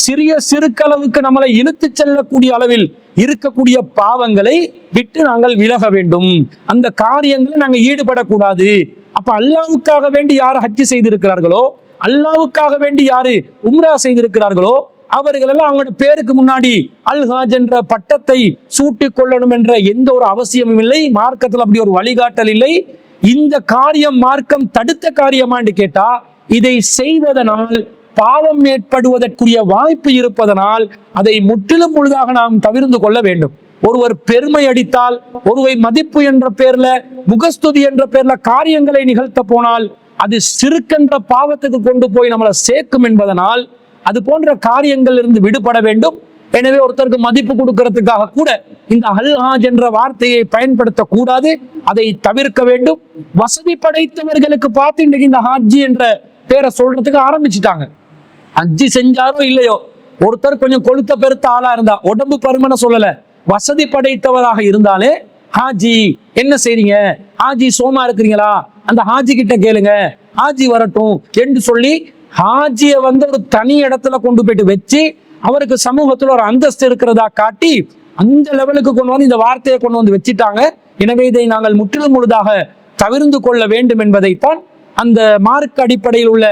சிறிய சிறுக்களவுக்கு நம்மளை இழுத்து செல்லக்கூடிய அளவில் இருக்கக்கூடிய பாவங்களை விட்டு நாங்கள் விலக வேண்டும். அந்த காரியங்களை நாங்கள் ஈடுபடக்கூடாது. அப்ப அல்லாஹ்வுக்காக வேண்டி யார் ஹஜ் செய்திருக்கிறார்களோ, அல்லாஹ்வுக்காக வேண்டி யாரு உம்ரா செய்திருக்கிறார்களோ, அவர்கள் எல்லாம் அவங்களோட பேருக்கு முன்னாடி அல்ஹாஜ் என்ற பட்டத்தை சூட்டிக் கொள்ளணும் என்ற எந்த ஒரு அவசியமும் இல்லை. மார்க்கத்தில் அப்படி ஒரு வழிகாட்டல் இல்லை. இந்த காரியம் மார்க்கம் தடுத்த காரியமா என்று கேட்டா, இதை செய்வதனால் பாவம் ஏற்படுவதற்குரிய வாய்ப்பு இருப்பதனால் அதை முற்றிலும் முழுதாக நாம் தவிர்த்து கொள்ள வேண்டும். ஒருவர் பெருமை அடித்தால், ஒருவை மதிப்பு என்ற பேர்ல, முகஸ்துதி என்ற பேர்ல காரியங்களை நிகழ்த்த போனால் அது சிறுக்கென்ற பாவத்துக்கு கொண்டு போய் நம்மளை சேர்க்கும் என்பதனால் அது போன்ற காரியங்கள் இருந்து விடுபட வேண்டும். எனவே ஒருத்தருக்கு மதிப்பு கொடுக்கறதுக்காக கூட இந்த அல்ஹாஜ் என்ற வார்த்தையை பயன்படுத்தக்கூடாது, அதை தவிர்க்க வேண்டும். வசதி படைத்தவர்களுக்கு பார்த்து இன்றைக்கு இந்த ஹாஜி என்ற பேரை சொல்றதுக்கு ஆரம்பிச்சுட்டாங்க. ஹஜ்ஜி செஞ்சாரோ இல்லையோ, ஒருத்தர் கொஞ்சம் கொளுத்த பெருத்த ஆளா இருந்தா, உடம்பு பருமனை சொல்லல, வசதி படைத்தவராக இருந்தாலே ஹாஜி என்ன செய்றீங்க, ஹாஜி சோமா இருக்கிறீங்களா, அந்த ஹாஜி கிட்ட கேளுங்க, ஹாஜி வரட்டும் என்று சொல்லி ஹாஜியை ஒரு தனி இடத்துல கொண்டு போயிட்டு வச்சு அவருக்கு சமூகத்துல ஒரு அந்தஸ்து இருக்கிறதா காட்டி அந்த லெவலுக்கு கொண்டு வந்து இந்த வார்த்தையை கொண்டு வந்து வச்சுட்டாங்க. எனவே இதை நாங்கள் முற்றிலும் முழுதாக தவிர்த்து கொள்ள வேண்டும் என்பதைத்தான் அந்த மார்க்க அடிப்படையில் உள்ள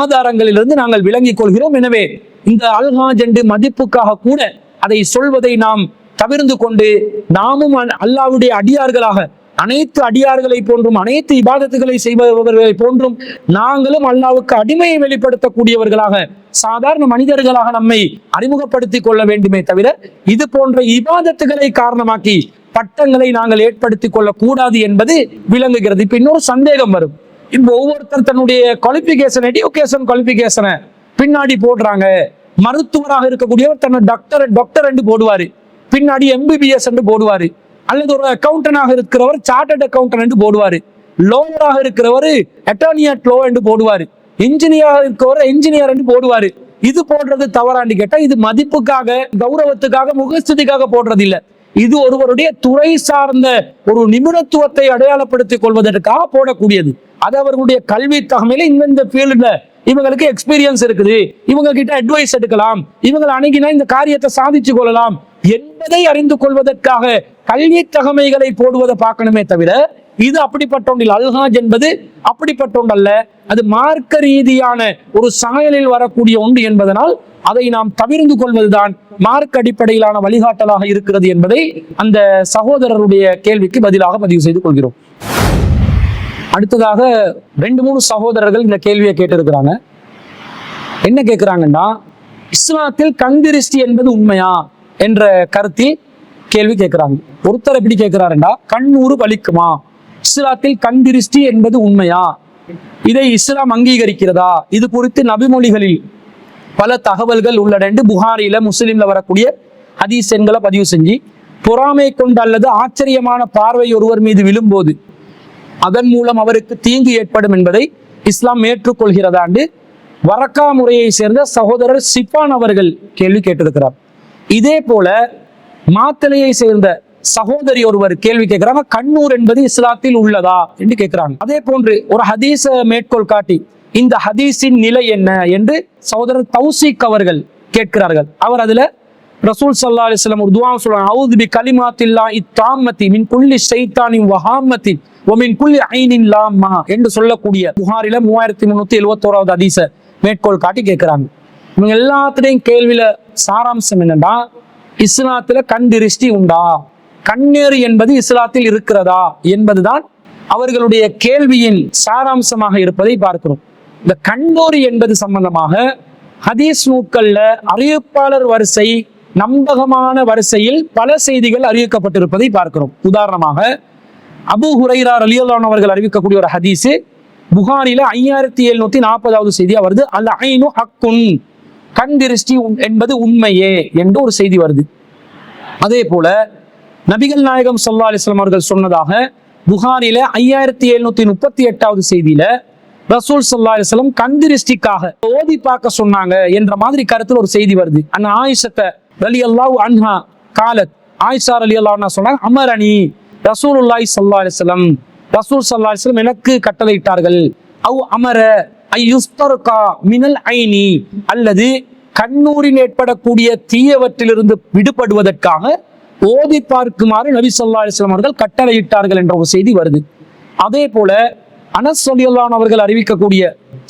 ஆதாரங்களிலிருந்து நாங்கள் விளங்கிக் கொள்கிறோம். எனவே இந்த அல்ஹாஜ் என்று மதிப்புக்காக கூட அதை சொல்வதை நாம் தவிர்த்து கொண்டு நாமும் அல்லாஹ்வுடைய அடியார்களாக, அனைத்து அடியார்களை போன்றும் அனைத்து இபாதத்துகளை செய்பவர்களை போன்றும் நாங்களும் அல்லாஹ்வுக்கு அடிமையை வெளிப்படுத்தக்கூடியவர்களாக, சாதாரண மனிதர்களாக நம்மை அறிமுகப்படுத்திக் கொள்ள வேண்டுமே தவிர இது போன்ற இபாதத்துகளை காரணமாக்கி பட்டங்களை நாங்கள் ஏற்படுத்திக் கொள்ளக்கூடாது என்பது விளங்குகிறது. இப்ப இன்னொரு சந்தேகம் வரும். இப்போ ஒவ்வொருத்தர் தன்னுடைய குவாலிபிகேஷன், எஜுகேஷன் குவாலிபிகேஷனை பின்னாடி போடுறாங்க. மருத்துவராக இருக்கக்கூடியவர் தன்னை டாக்டர் என்று போடுவாரு, பின்னாடி எம்பிபிஎஸ் என்று போடுவாரு. அல்லது ஒரு அக்கௌண்டனாக இருக்கிறவர் சார்ட்டர்ட் அக்கௌண்டன்ட் என்று போடுவாரு, லோயராக இருக்கிறவர் அட்டார்னி அட் லோ என்று போடுவாரு, இன்ஜினியராக இருக்கிறவர் என்ஜினியர் என்று போடுவாரு. இது போடுறது தவறான்னு கேட்டா, இது மதிப்புக்காக, கௌரவத்துக்காக, முகஸ்துதிக்காக போடுறது இல்லை. இது ஒருவருடைய துறை சார்ந்த ஒரு நிபுணத்துவத்தை அடையாளப்படுத்திக் கொள்வதற்காக போடக்கூடியது. அது அவர்களுடைய கல்வி தகமையில இந்த ஃபீல்ட்ல இவங்களுக்கு எக்ஸ்பீரியன்ஸ் இருக்குது, இவங்க கிட்ட அட்வைஸ் எடுக்கலாம், இவங்களை அணுகினா இந்த காரியத்தை சாதிச்சு கொள்ளலாம் என்பதை அறிந்து கொள்வதற்காக கல்வி தகமைகளை போடுவதை பார்க்கணுமே தவிர இது அப்படிப்பட்ட ஒன்றில் அல்ஹாஜ் என்பது அப்படிப்பட்ட ஒன்றல்ல. அது மார்க்க ரீதியான ஒரு சாயலில் வரக்கூடிய ஒன்று என்பதனால் அதை நாம் தவிர்த்து கொள்வதுதான் மார்க்க அடிப்படையிலான வழிகாட்டலாக இருக்கிறது என்பதை அந்த சகோதரருடைய கேள்விக்கு பதிலாக பதிவு செய்து கொள்கிறோம். அடுத்ததாக 2-3 சகோதரர்கள் இந்த கேள்வியை கேட்டிருக்கிறாங்க. என்ன கேட்கிறாங்கன்னா, இஸ்லாத்தில் கண்திருஷ்டி என்பது உண்மையா என்ற கருத்தில் கேள்வி கேட்கிறாங்க. ஒருத்தர் எப்படி கேட்கிறாருண்டா, கண்ணூறு பலிக்குமா, இஸ்லாத்தில் கண்திருஷ்டி என்பது உண்மையா, இதை இஸ்லாம் அங்கீகரிக்கிறதா, இது குறித்து நபிமொழிகளில் பல தகவல்கள் உள்ளன, புகாரில முஸ்லிம்ல வரக்கூடிய ஹதீஸ் எண்களை பதிவு செஞ்சு, பொறாமை கொண்டு அல்லது ஆச்சரியமான பார்வை ஒருவர் மீது விழும்போது அதன் மூலம் அவருக்கு தீங்கு ஏற்படும் என்பதை இஸ்லாம் ஏற்றுக்கொள்கிறதாண்டு வரக்கா முறையை சேர்ந்த சகோதரர் சிப்பான் அவர்கள் கேள்வி கேட்டிருக்கிறார். இதே போல மாத்தளையை சேர்ந்த சகோதரி ஒருவர் கேள்வி கேட்கிறாங்க, கண்ணூர் என்பது இஸ்லாத்தில் உள்ளதா என்று கேட்கிறாங்க. அதே போன்று ஒரு ஹதீஸ மேற்கோள் காட்டி இந்த ஹதீஸின் நிலை என்ன என்று சகோதரர் தௌசீக் அவர்கள் கேட்கிறார்கள். அவர் அதுல ரசூல் ஸல்லல்லாஹு அலைஹி வஸல்லம் ஒரு துஆ சொல்றாங்க, அஊது பி கலிமாத்தில்லாஹி தாம்மத்தி மின் குல்லி ஷைத்தானின் வஹாம்மத்தி வ மின் குல்லி ஐனின் லாம்மா என்று சொல்லக்கூடிய புகாரில 3371வது ஹதீஸ மேற்கோள் காட்டி கேட்கிறாங்க. இவங்க எல்லாத்துடையும் கேள்வியில சாராம்சம் என்னன்னா, இஸ்லாத்துல கண் திருஷ்டி உண்டா, கண்ணேறு என்பது இஸ்லாத்தில் இருக்கிறதா என்பதுதான் அவர்களுடைய கேள்வியின் சாராம்சமாக இருப்பதை பார்க்கிறோம். இந்த கண்ணோரி என்பது சம்பந்தமாக ஹதீஸ் நூட்கள்ல அறிவிப்பாளர் வரிசை, நம்பகமான வரிசையில் பல செய்திகள் அறிவிக்கப்பட்டிருப்பதை பார்க்கிறோம். உதாரணமாக அபூ ஹுரைரா ரலியல்லாஹு அன்ஹு அவர்கள் அறிவிக்கக்கூடிய ஒரு ஹதீஸ் புகாரில 5740வது செய்தியா வருது, அல் ஐனு ஹக்குன், கண் திருஷ்டி என்பது உண்மையே என்று ஒரு செய்தி வருது. அதே போல நபிகள் நாயகம் ஸல்லல்லாஹு அலைஹி வஸல்லம் அவர்கள் சொன்னதாக புகாரில 5738வது செய்தியில ரசூல் ஸல்லல்லாஹு அலைஹி வஸல்லம் கண் திருஷ்டிக்காக ஓதி பார்க்க சொன்னாங்க என்ற மாதிரி கருத்துல ஒரு செய்தி வருது. அன் ஆயிஷா ரலியல்லாஹு அன்ஹா காலத், ஆயிஷா ரலியல்லாஹு அன்ஹா சொன்னாங்க, அமரணி ரசூலுல்லாஹி ஸல்லல்லாஹு அலைஹி வஸல்லம், ரசூல் ஸல்லல்லாஹு அலைஹி வஸல்லம் எனக்கு கட்டளையிட்டார்கள், அவ் அமர ஐயுஸ்தர்கா மினல் ஐனி, அல்லது கண்ணூரில் ஏற்படக்கூடிய தீயவற்றிலிருந்து விடுபடுவதற்காக ஓதி பார்க்குமாறு நபி ஸல்லல்லாஹு அலைஹி வஸல்லம் அவர்கள் கட்டளையிட்டார்கள் என்ற ஒரு செய்தி வருது. அதே போல அனஸ் ரலியல்லாஹு அன்ஹு அவர்கள் அறிவிக்கக்கூடிய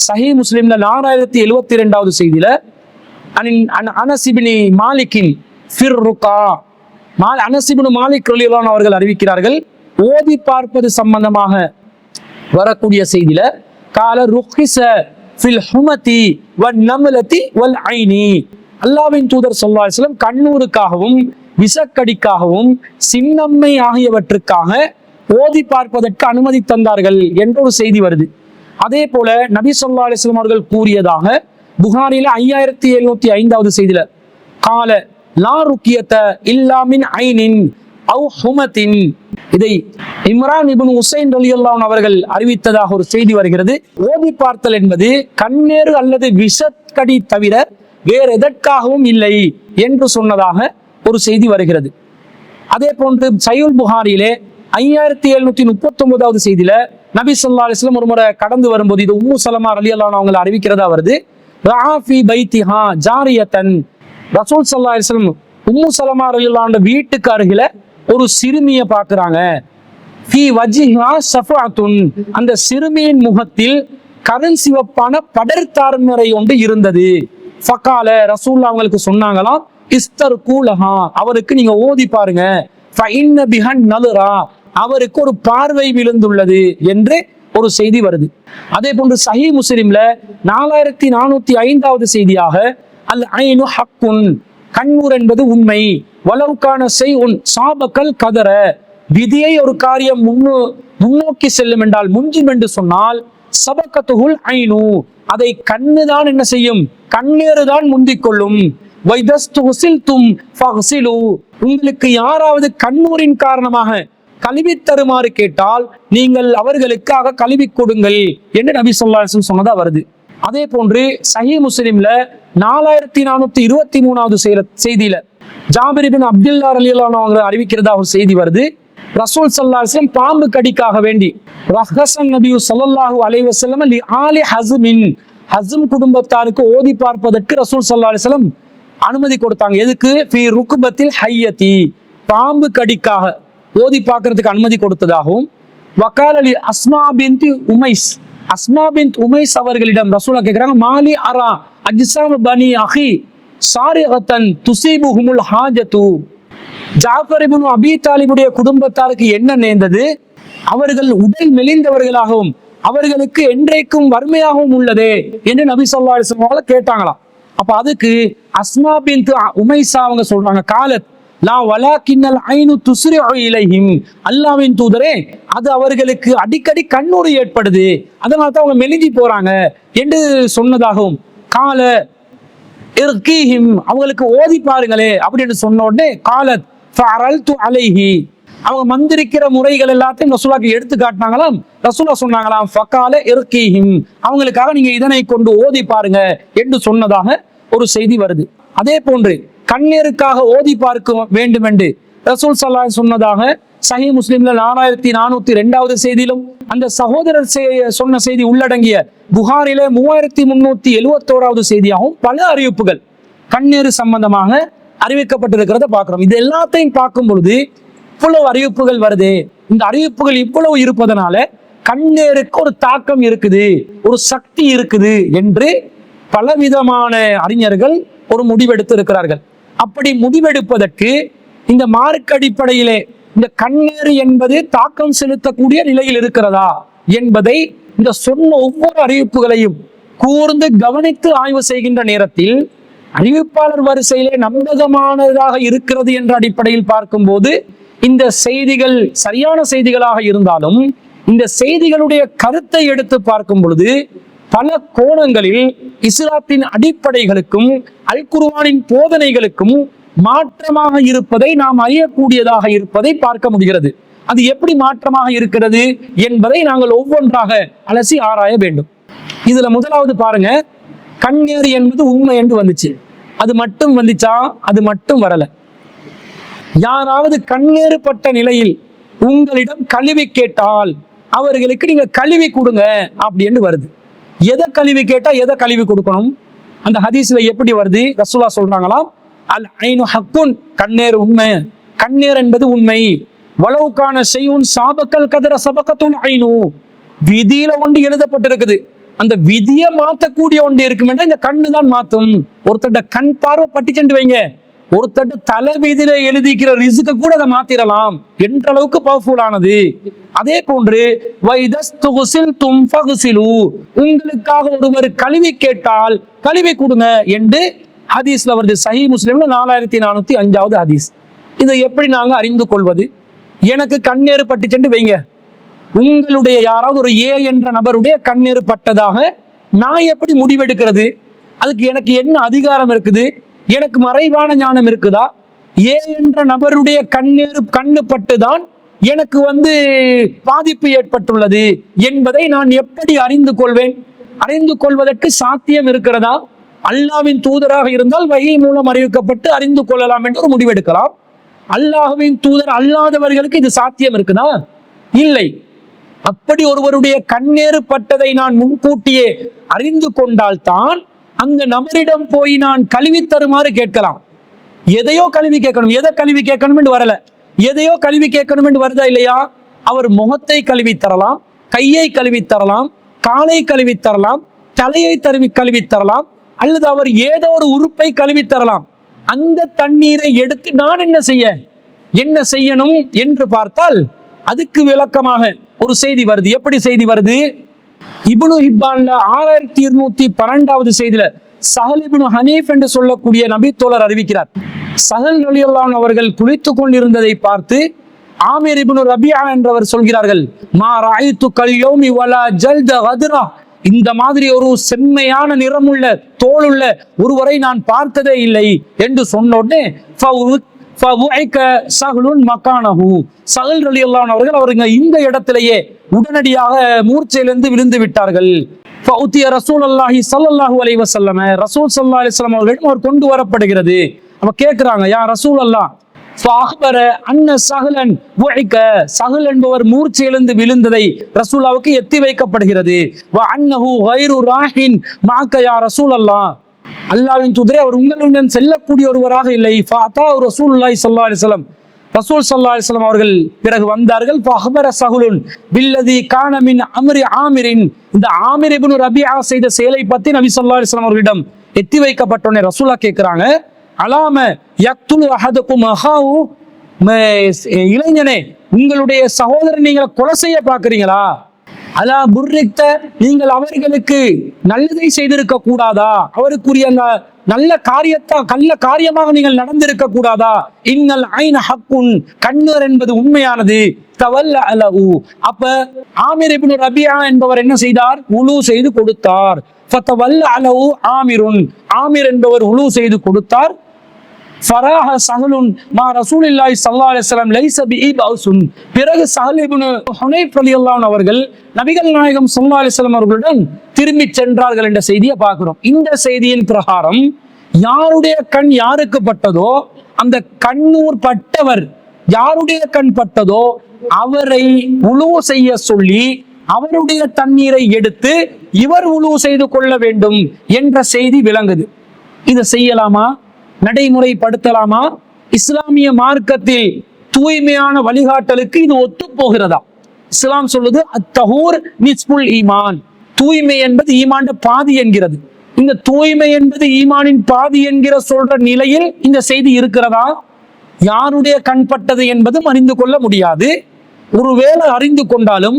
சஹீஹ் முஸ்லிம்ல 4072வது செய்தியில அனஸ் இப்னு மாலிக்கின் ஃபிர் ருகா, அனஸ் இப்னு மாலிக் ரலியல்லாஹு அன்ஹு அவர்கள் அறிவிக்கிறார்கள், ஓதி பார்ப்பது சம்பந்தமாக வரக்கூடிய செய்தியில கால ருஹிஸ ஃபில் ஹுமதி வன் நம்லதி வல் ஐனி, அல்லாஹ்வின் தூதர் ஸல்லல்லாஹு அலைஹி வஸல்லம் கண்ணூருக்காகவும் விசக்கடிக்காகவும் சின்னம்மை ஆகியவற்றுக்காக ஓதி பார்ப்பதற்கு அனுமதி தந்தார்கள் என்ற ஒரு செய்தி வருது. அதே போல நபி ஸல்லல்லாஹு அலைஹி வஸல்லம் அவர்கள் கூறியதாக புகாரில 5705வது செய்தியில கால லா ருக்கியத இல்லா மின் ஐனின் அவ் ஹுமத்தின், இதை இம்ரான் இப்னு உசைன் ரலியல்லாஹு அன்ஹு அவர்கள் அறிவித்ததாக ஒரு செய்தி வருகிறது. ஓதி பார்த்தல் என்பது கண்ணேறு அல்லது விஷக்கடி தவிர வேறு எதற்காகவும் இல்லை என்று சொன்னதாக ஒரு செய்தி வருகிறது. அதே போன்று சஹீஹுல் புகாரியிலே 5739வது செய்தியில நபி ஸல்லல்லாஹு அலைஹி வஸல்லம் ஒரு முறை கடந்து வரும்போது, இது உம்மு சலமா ரலியல்லாஹு அன்ஹா அவங்களை அறிவிக்கிறதா வருது, ரஆஃபி பைத்திஹா ஜாரியத்தன், ரசூல் ஸல்லல்லாஹு அலைஹி வஸல்லம் உம்மு சலமா ரலியல்லாஹு அன்ஹா வீட்டுக்கு அருகில ஒரு சிறுமியை பார்க்கிறாங்க. ஃபீ வஜ்ஹிஹா ஸஃபஅத்துன், அந்த சிறுமியின் முகத்தில் கருண் சிவப்பான படர்தார்மறை ஒன்று இருந்தது. ஃபகால, ரசூலுல்லாஹ் அவங்களுக்கு சொன்னாங்களாம், இஸ்தர்கூலஹா, அவருக்கு நீங்க ஓதி பாருங்க, ஃபஇன்ன பிஹன் நலுரா, அவருக்கு ஒரு பார்வை விழுந்துள்ளது என்று ஒரு செய்தி வருது. அதே போன்று சஹீஹ் முஸ்லிம்ல 4405வது செய்தியாக அல் ஐனு ஹக்குன், கண்ணூர் என்பது உண்மை, வலவுக்கான செய்உன் சாபக்கல் கதற, விதியை ஒரு காரியம் முன்னோக்கி செல்லும் என்றால் முஞ்சும் என்று சொன்னால் சபக்கத்துகுல் ஐனு, அதை கண்ணுதான் என்ன செய்யும், கண்ணேறுதான் முந்திக் கொள்ளும். உங்களுக்கு யாராவது கண்ணூரின் காரணமாக கழுவி தருமாறு கேட்டால் நீங்கள் அவர்களுக்காக கழுவி கொடுங்கள் என்று நபி ஸல்லல்லாஹு அலைஹி வஸல்லம் சொன்னதா வருது. அதே போன்று சஹீஹ் முஸ்லிம்ல 4423வது செய்தியில ஜாபிர் இப்னு அப்துல்லா ரலியல்லாஹு அன்ஹு அவங்க அறிவிக்கிறதா ஒரு செய்தி வருது. ரசூல் ஸல்லல்லாஹு அலைஹி வஸல்லம் பாம்பு கடிக்காக வேண்டி ரஹஸன் நபி ஸல்லல்லாஹு அலைஹி வஸல்லம் லி ஆலி ஹஸ்மின், ஹஸ்ம் குடும்பத்தாருக்கு ஓதி பார்ப்பதற்கு ரசூல் ஸல்லல்லாஹு அலைஹி வஸல்லம் அனுமதி கொடுத்தாங்க. எதுக்கு? ஃபீ ருக்பத்தில் ஹய்யதி, பாம்பு கடிக்காக ஓதி பார்க்கறதுக்கு அனுமதி கொடுத்ததாகவும், வகால லி அஸ்மா பின்த் உமைஸ், அஸ்மா பின்த் உமைஸ் அவர்களிடம் ரசூலா கேட்கிறாங்க, மாலி அரா அஜ்ஸாம் பனி அஹி சாரிகத்தன் துஸீபுஹுமுல் ஹாஜது, ஜாஃபர் இப்னு அபீ தாலிபுடைய குடும்பத்தாருக்கு என்ன நேர்ந்தது, அவர்கள் உடல் மெலிந்தவர்களாகவும் அவர்களுக்கு என்றைக்கும் வறுமையாகவும் உள்ளதே என்று நபி ஸல்லல்லாஹு அலைஹி வஸல்லம் கேட்டாங்களாம். அப்ப அதுக்கு அஸ்மா பின்த் உமைஸா அவங்க சொல்றாங்க, காலத் லா வலாக்கின்னல் ஐனு துஸ்ரிஉ இலைஹிம், அல்லாஹ்வின் தூதரே, அது அவர்களுக்கு அடிக்கடி கண்ணூறு ஏற்படுது, அதனால தான் அவங்க மெலிஞ்சி போறாங்க என்று சொன்னதாகவும், கால இர்கீஹிம், அவங்களுக்கு ஓதி பாருங்களே அப்படின்னு சொன்ன உடனே காலத் ஃபஅரல்து அலைஹி, அவங்க மந்திரிக்கிற முறைகள் எல்லாத்தையும் ரசூலுல்லாஹ்க்கு எடுத்து காட்டினாங்களாம். ரசூலுல்லாஹ் சொன்னாங்களாம், ஃபகால இர்கீஹிம், அவங்களுக்காக நீங்க இதனை கொண்டு ஓதி பாருங்க என்று சொன்னதாக ஒரு செய்தி வருது. அதே போன்று கண்ணீருக்காக ஓதி பார்க்க வேண்டும் என்று ரசூல் ஸல்லல்லாஹு அலைஹி வஸல்லம் சொன்னதாக சஹீஹ் முஸ்லிம்ல 4402வது செய்தியிலும், அந்த சகோதரர் சொன்ன செய்தி உள்ளடங்கிய புகாரில 3371வது செய்தியாகவும் பல அறிவிப்புகள் கண்ணீர் சம்பந்தமாக அறிவிக்கப்பட்டிருக்கிறத பார்க்கிறோம். இது எல்லாத்தையும் பார்க்கும் பொழுது இவ்வளவு அறிவிப்புகள் வருது, இந்த அறிவிப்புகள் இவ்வளவு இருப்பதனால கண்ணீருக்கு ஒரு தாக்கம் இருக்குது, ஒரு சக்தி இருக்குது என்று பலவிதமான அறிஞர்கள் ஒரு முடிவெடுத்து இருக்கிறார்கள். அப்படி முடிவெடுப்பதற்கு இந்த மார்க்க அடிப்படையிலே இந்த கண்ணீர் என்பது தாக்கம் செலுத்தக்கூடிய நிலையில் இருக்கிறதா என்பதை இந்த சொன்ன ஒவ்வொரு அறிவிப்புகளையும் கூர்ந்து கவனித்து ஆய்வு செய்கின்ற நேரத்தில் அறிவிப்பாளர் வரிசையிலே நம்பகமானதாக இருக்கிறது என்ற அடிப்படையில் பார்க்கும்போது இந்த செய்திகள் சரியான செய்திகளாக இருந்தாலும் இந்த செய்திகளுடைய கருத்தை எடுத்து பார்க்கும் பொழுது பல கோணங்களில் இஸ்லாத்தின் அடிப்படைகளுக்கும் அல் குர்ஆனின் போதனைகளுக்கும் மாற்றமாக இருப்பதை நாம் அறியக்கூடியதாக இருப்பதை பார்க்க முடிகிறது. அது எப்படி மாற்றமாக இருக்கிறது என்பதை நாங்கள் ஒவ்வொன்றாக அலசி ஆராய வேண்டும். இதுல முதலாவது பாருங்க, கண்ணீர் என்பது உண்மை என்று வந்துச்சு. அது மட்டும் வந்துச்சா? அது மட்டும் வரல. யாராவது கண்ணீர் பட்ட நிலையில் உங்களிடம் கழுவி கேட்டால் அவர்களுக்கு நீங்க கழுவி கொடுங்க அப்படின்னு வருது. எதை கழுவி கேட்டா எதை கழுவி கொடுக்கணும்? அந்த ஹதீஸ்ல எப்படி வருது? ரசூலா சொல்றாங்களாம், அல் ஐனு ஹக்குன், கண்ணேர் உண்மை, கண்ணேர் என்பது உண்மை. வலவுக்கான செய்யுன் சாபக்கல் கதிர சபக்கத்துன் ஐனு, விதியில ஒன்று எழுதப்பட்டிருக்குது, அந்த விதியை மாத்தக்கூடிய ஒன்று இருக்குமென்றா இந்த கண்ணு தான் மாத்தும். ஒருத்தட்ட கண் பார்வை பட்டி சென்று வைங்க, ஒருத்தட்ட தலை வீதியில எழுதிக்கிற ரிசுக்க கூட அதை மாத்திரலாம் என்ற அளவுக்கு பவர்ஃபுல் ஆனது. அதே போன்று உங்களுக்காக ஒருவர் கழுவி கேட்டால் கழுவி கொடுங்க என்று ஹதீஸ்ல வருது. சஹீஹ் முஸ்லிம்ல 4405வது ஹதீஸ். இதை எப்படி நாங்க அறிந்து கொள்வது? எனக்கு கண்ணேறு பட்டு சென்று வைங்க, உங்களுடைய யாராவது ஒரு ஏ என்ற நபருடைய கண்ணீர் பட்டதாக நான் எப்படி முடிவெடுக்கிறது? அதுக்கு எனக்கு என்ன அதிகாரம் இருக்குது? எனக்கு மறைவான ஞானம் இருக்குதா? ஏ என்ற நபருடைய கண்ணு பட்டுதான் எனக்கு பாதிப்பு ஏற்பட்டுள்ளது என்பதை நான் எப்படி அறிந்து கொள்வேன்? அறிந்து கொள்வதற்கு சாத்தியம் இருக்கிறதா? அல்லாஹ்வின் தூதராக இருந்தால் வஹி மூலம் அறிவிக்கப்பட்டு அறிந்து கொள்ளலாம் என்று ஒரு முடிவெடுக்கலாம். அல்லாஹ்வின் தூதர் அல்லாதவர்களுக்கு இது சாத்தியம் இருக்குதா? இல்லை. அப்படி ஒருவருடைய கண்ணேறு பட்டதை நான் முன்கூட்டியே அறிந்து கொண்டால்தான் அந்த நபரிடம் போய் நான் கழுவி தருமாறு கேட்கலாம். எதையோ கழுவி கேட்கணும், எதை கழுவி கேட்கணும் என்று வரல, எதையோ கழுவி கேட்கணும் என்று வருதா இல்லையா? அவர் முகத்தை கழுவி தரலாம், கையை கழுவி தரலாம், காலை கழுவி தரலாம், தலையை கழுவி தரலாம், அல்லது அவர் ஏதோ ஒரு உறுப்பை கழுவி தரலாம். அந்த தண்ணீரை எடுத்து நான் என்ன செய்யணும் என்று பார்த்தால் அதுக்கு விளக்கமாக ஒரு செய்தி வருது. எப்படி செய்தி வருது? இப்னு ஹிப்பான்ல 6212வது செய்தியில சஹல் இப்னு ஹனீஃப் என்று சொல்லக்கூடிய நபி தோழர் அறிவிக்கிறார். சஹல் ரலியல்லாஹு அன்ஹு அவர்கள் குளித்துக் கொண்டிருந்ததை பார்த்து ஆமிர் இப்னு ரபியா என்றவர் சொல்கிறார்கள், மா ரஅய்து கல் யௌமி வலா ஜல்த கத்ரா, இந்த மாதிரி ஒரு செம்மையான நிறமுள்ள தோளுள்ள ஒருவரை நான் பார்த்ததே இல்லை என்று சொன்ன உடனே அவர்கள் இந்த இடத்திலேயே உடனடியாக மூர்ச்சையிலிருந்து விழுந்து விட்டார்கள். ரசூல் ஸல்லல்லாஹு அலைஹி வஸல்லம் அவர்களிடம் அவர் கொண்டு வரப்படுகிறது. அவ கேட்கிறாங்க, யா ரசூல் அல்லாஹ், சஹல் என்பவர் மூர்ச்சையிலிருந்து விழுந்ததை ரசூலாவுக்கு எத்தி வைக்கப்படுகிறது. அல்லாஹ்வின் தூதரே, அவர் உங்களுடன் செல்லக்கூடிய ஒருவராக இல்லை. ரசூலுல்லாஹி ஸல்லல்லாஹு அலைஹி வஸல்லம், ரசூல் ஸல்லல்லாஹு அலைஹி வஸல்லம் அவர்கள் பிறகு வந்தார்கள். இந்த ஆமிர் இப்னு ரபியா செய்த செயலை பத்தி நபி ஸல்லல்லாஹு அலைஹி வஸல்லம் அவர்களிடம் எத்தி வைக்கப்பட்டோனே ரசூலா கேட்கிறாங்க, அலாம யக்துலு அஹதுக்கும் அஹாஹு, இளைஞனே, உங்களுடைய சகோதரன் நீங்க கொலை செய்ய பார்க்கிறீங்களா? அலா புர்ரிக்த, நீங்கள் அவர்களுக்கு நல்லதை செய்திருக்க கூடாதா? அவருக்குரிய நல்ல காரியமாக நீங்கள் நடந்திருக்க கூடாதா? இன்னல் ஐன ஹக்குன், கண்ணர் என்பது உண்மையானது. தவல்ல அலஹு, அப்ப ஆமிர் இப்னு ரபியா என்பவர் என்ன செய்தார்? உலு செய்து கொடுத்தார். ஃபதவல்ல அலஹு ஆமிருன், ஆமிர் என்பவர் உலு செய்து கொடுத்தார். ஃபராஹ சஹலுன் மா ரசூலுல்லாஹி ஸல்லல்லாஹு அலைஹி வஸல்லம் லைஸ பிஇபௌசுன், பிறகு சஹல் இப்னு ஹுனைஃப் ரலியல்லாஹு அன்ஹு அவர்கள் நபிகள் நாயகம் ஸல்லல்லாஹு அலைஹி வஸல்லம் அவர்களுடன் திரும்பி சென்றார்கள் என்ற செய்தியை பார்க்கிறோம். இந்த செய்தியின் பிரகாரம் யாருடைய கண் யாருக்கு பட்டதோ, அந்த கண்ணூர் பட்டவர் யாருடைய கண் பட்டதோ அவரை உலு செய்ய சொல்லி அவருடைய தண்ணீரை எடுத்து இவர் உலு செய்து கொள்ள வேண்டும் என்ற செய்தி விளங்குது. இதை செய்யலாமா? நடைமுறைப்படுத்தலாமா? இஸ்லாமிய மார்க்கத்தில் தூய்மையான வழிகாட்டலுக்கு இது ஒத்து போகிறதா? இஸ்லாம் சொல்லுது அத்தஹூர் நிஸ்புல் ஈமான், தூய்மை என்பது ஈமான் பாதி என்கிறது. இந்த தூய்மை என்பது ஈமானின் பாதி என்கிற சொல்ற நிலையில் இந்த செய்தி இருக்கிறதா? யாருடைய கண்பட்டது என்பதும் அறிந்து கொள்ள முடியாது. ஒருவேளை அறிந்து கொண்டாலும்